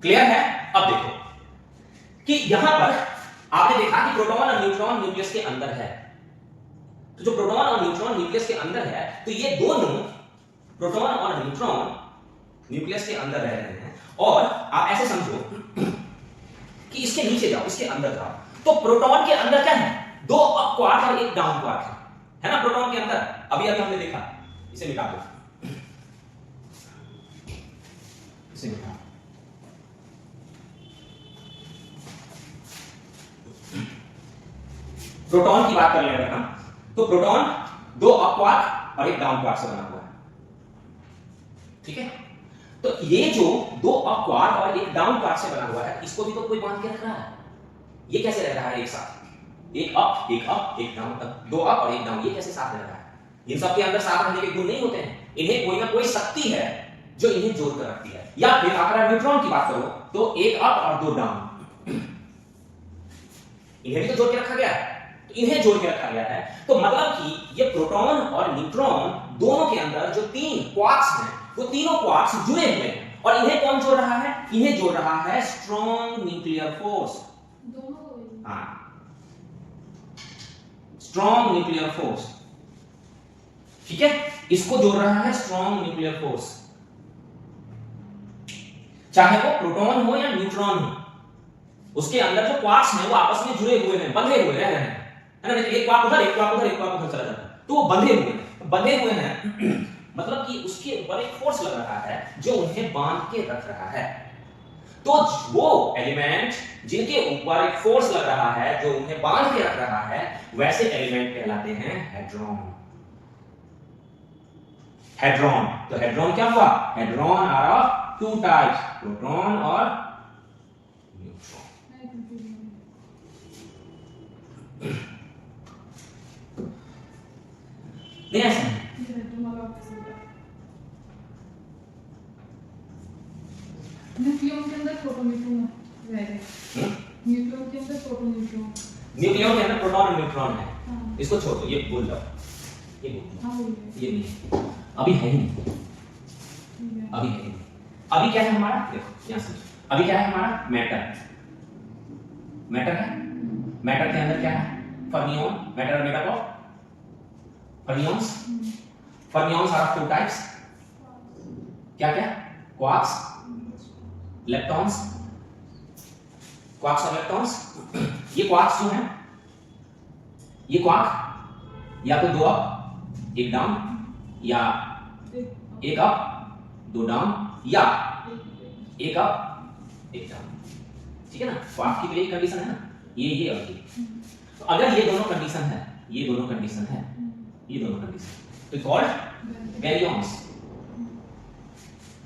क्लियर है। अब देखो कि यहां पर आपने देखा कि प्रोटॉन और न्यूट्रॉन न्यूक्लियस के अंदर है। तो जो प्रोटॉन और न्यूट्रॉन न्यूक्लियस के अंदर है, तो ये दोनों प्रोटॉन और न्यूट्रॉन न्यूक्लियस के अंदर रह रहे हैं। और आप ऐसे समझो कि इसके नीचे जाओ, इसके अंदर जाओ, तो प्रोटॉन के अंदर क्या है? 2 अप क्वार्क और 1 डाउन क्वार्क है ना प्रोटॉन के अंदर। अभी अभी हमने देखा, इसे मिटा दो, इसे मिटा। प्रोटॉन की बात कर ले रहे हैं, तो प्रोटॉन 2 अप क्वार्क और 1 डाउन क्वार्क से बना हुआ है, ठीक है। तो ये जो 2 अप क्वार्क और 1 डाउन क्वार्क से बना हुआ है, इसको भी तो कोई बांध के रख रहा है। ये कैसे रह रहा है एक साथ? एक अप, एक अप, एक डाउन, 2 अप और 1 डाउन, ये कैसे साथ रह रहा है? इन सब के अंदर साथ रहने के गुण नहीं होते हैं। इन्हें कोई ना कोई शक्ति है जो इन्हें जोड़ कर रखती है। या फिर अगर आप न्यूट्रॉन की बात करो तो 1 अप और 2 डाउन, इन्हें भी तो जोड़ के रखा गया है। तो इन्हें जोड़ के रखा गया है, तो मतलब कि ये प्रोटॉन और न्यूट्रॉन दोनों के अंदर जो 3 क्वार्क्स हैं, वो तीनों क्वार्क्स जुड़े हुए हैं। और इन्हें कौन जोड़ रहा है? इन्हें जोड़ रहा है स्ट्रॉन्ग न्यूक्लियर फोर्स। दोनों हाँ, स्ट्रॉन्ग न्यूक्लियर फोर्स, ठीक है। इसको जोड़ रहा है स्ट्रॉन्ग न्यूक्लियर फोर्स, चाहे वो प्रोटॉन हो या न्यूट्रॉन हो, उसके अंदर जो क्वार्क्स हैं वो आपस में जुड़े हुए हैं, बंधे हुए रह रहे हैं, है ना। एक क्वार्क उधर, एक क्वार्क उधर, एक क्वार्क उधर चला जाता है, तो वो बंधे हुए हैं मतलब कि उसके ऊपर एक फोर्स लग रहा है जो उन्हें बांध के रख रहा है। तो वो एलिमेंट जिनके ऊपर एक फोर्स लग रहा है जो उन्हें बांध के रख रहा है, वैसे एलिमेंट कहलाते हैं हेड्रॉन। हेड्रॉन, तो हेड्रॉन क्या हुआ? Hadron are of 2 types, proton और न्यूट्रॉन। नहीं ऐसा नहीं। न्यूक्लियन के अंदर प्रोटॉन न्यूट्रॉन रह गए। न्यूक्लियन के अंदर प्रोटॉन न्यूट्रॉन, न्यूक्लियन के अंदर प्रोटॉन और न्यूट्रॉन है। हाँ। इसको छोड़ दो, ये बोल लो, ये बोल दो, हाँ बोलिए। ये नहीं, अभी है ही नहीं, अभी है ही नहीं। अभी क्या है हमारा? देखो यहां समझो, अभी क्या है हमारा? मैटर। मैटर है, मैटर के अंदर क्या है? Fermion. Matter made up of fermions. Fermions are of 2 types, क्या क्या? क्वार्क्स, इलेक्ट्रॉन्स, क्वार्क्स और इलेक्ट्रॉन्स। ये क्वार्क्स जो हैं, ये क्वार्क या तो 2 अप 1 डाउन, या 1 अप 2 डाउन, या 1 अप 1 डाउन, ठीक है ना। क्वार्क की तो यही कंडीशन है ना, ये और ये। तो अगर ये दोनों कंडीशन है, ये दोनों कंडीशन है, ये दोनों कंडीशन, तो कॉल्ड बैरियंस,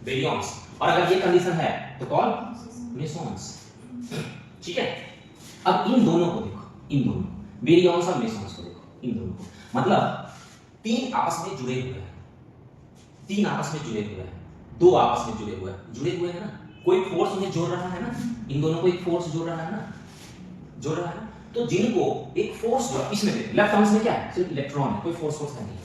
बैरियंस। और अगर ये कंडीशन है तो कॉल्ड मेसॉन्स, ठीक है। अब इन दोनों को देखो, इन दोनों बैरियंस और मेसॉन्स को देखो, इन दोनों को, मतलब 3 आपस में जुड़े हुए हैं, 3 आपस में जुड़े हुए हैं, 2 आपस में जुड़े हुए हैं ना। कोई फोर्स उन्हें जोड़ रहा है ना, इन दोनों को एक फोर्स जोड़ रहा है ना, जोड़ रहा है। तो जिनको एक फोर्स जो इसमें देखो, लेफ्ट आर्म्स में क्या है? सिर्फ इलेक्ट्रॉन है, कोई फोर्स नहीं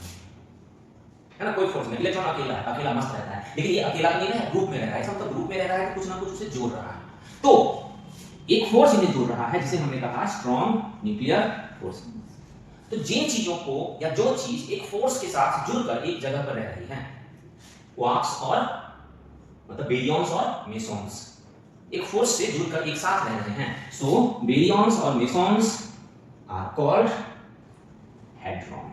है ना, कोई फोर्स नहीं। इलेक्ट्रॉन अकेला मस्त रहता है, लेकिन ये अकेला नहीं रहा है, ग्रुप में रह रहा है। मतलब ग्रुप में रह रहा है तो कुछ ना कुछ उसे जोड़ रहा है। तो एक फोर्स इन्हें जोड़ रहा है, जिसे हमने कहा स्ट्रॉन्ग न्यूक्लियर फोर्स। तो जिन चीजों को या जो चीज एक फोर्स के साथ जुड़कर एक जगह पर रह रही है, क्वार्क्स और मतलब बेरियंस और मेसॉन्स एक फोर्स से जुड़कर एक साथ रह रहे हैं, सो बेरियंस और मेसॉन्स आर कॉल्ड हेड्रॉन।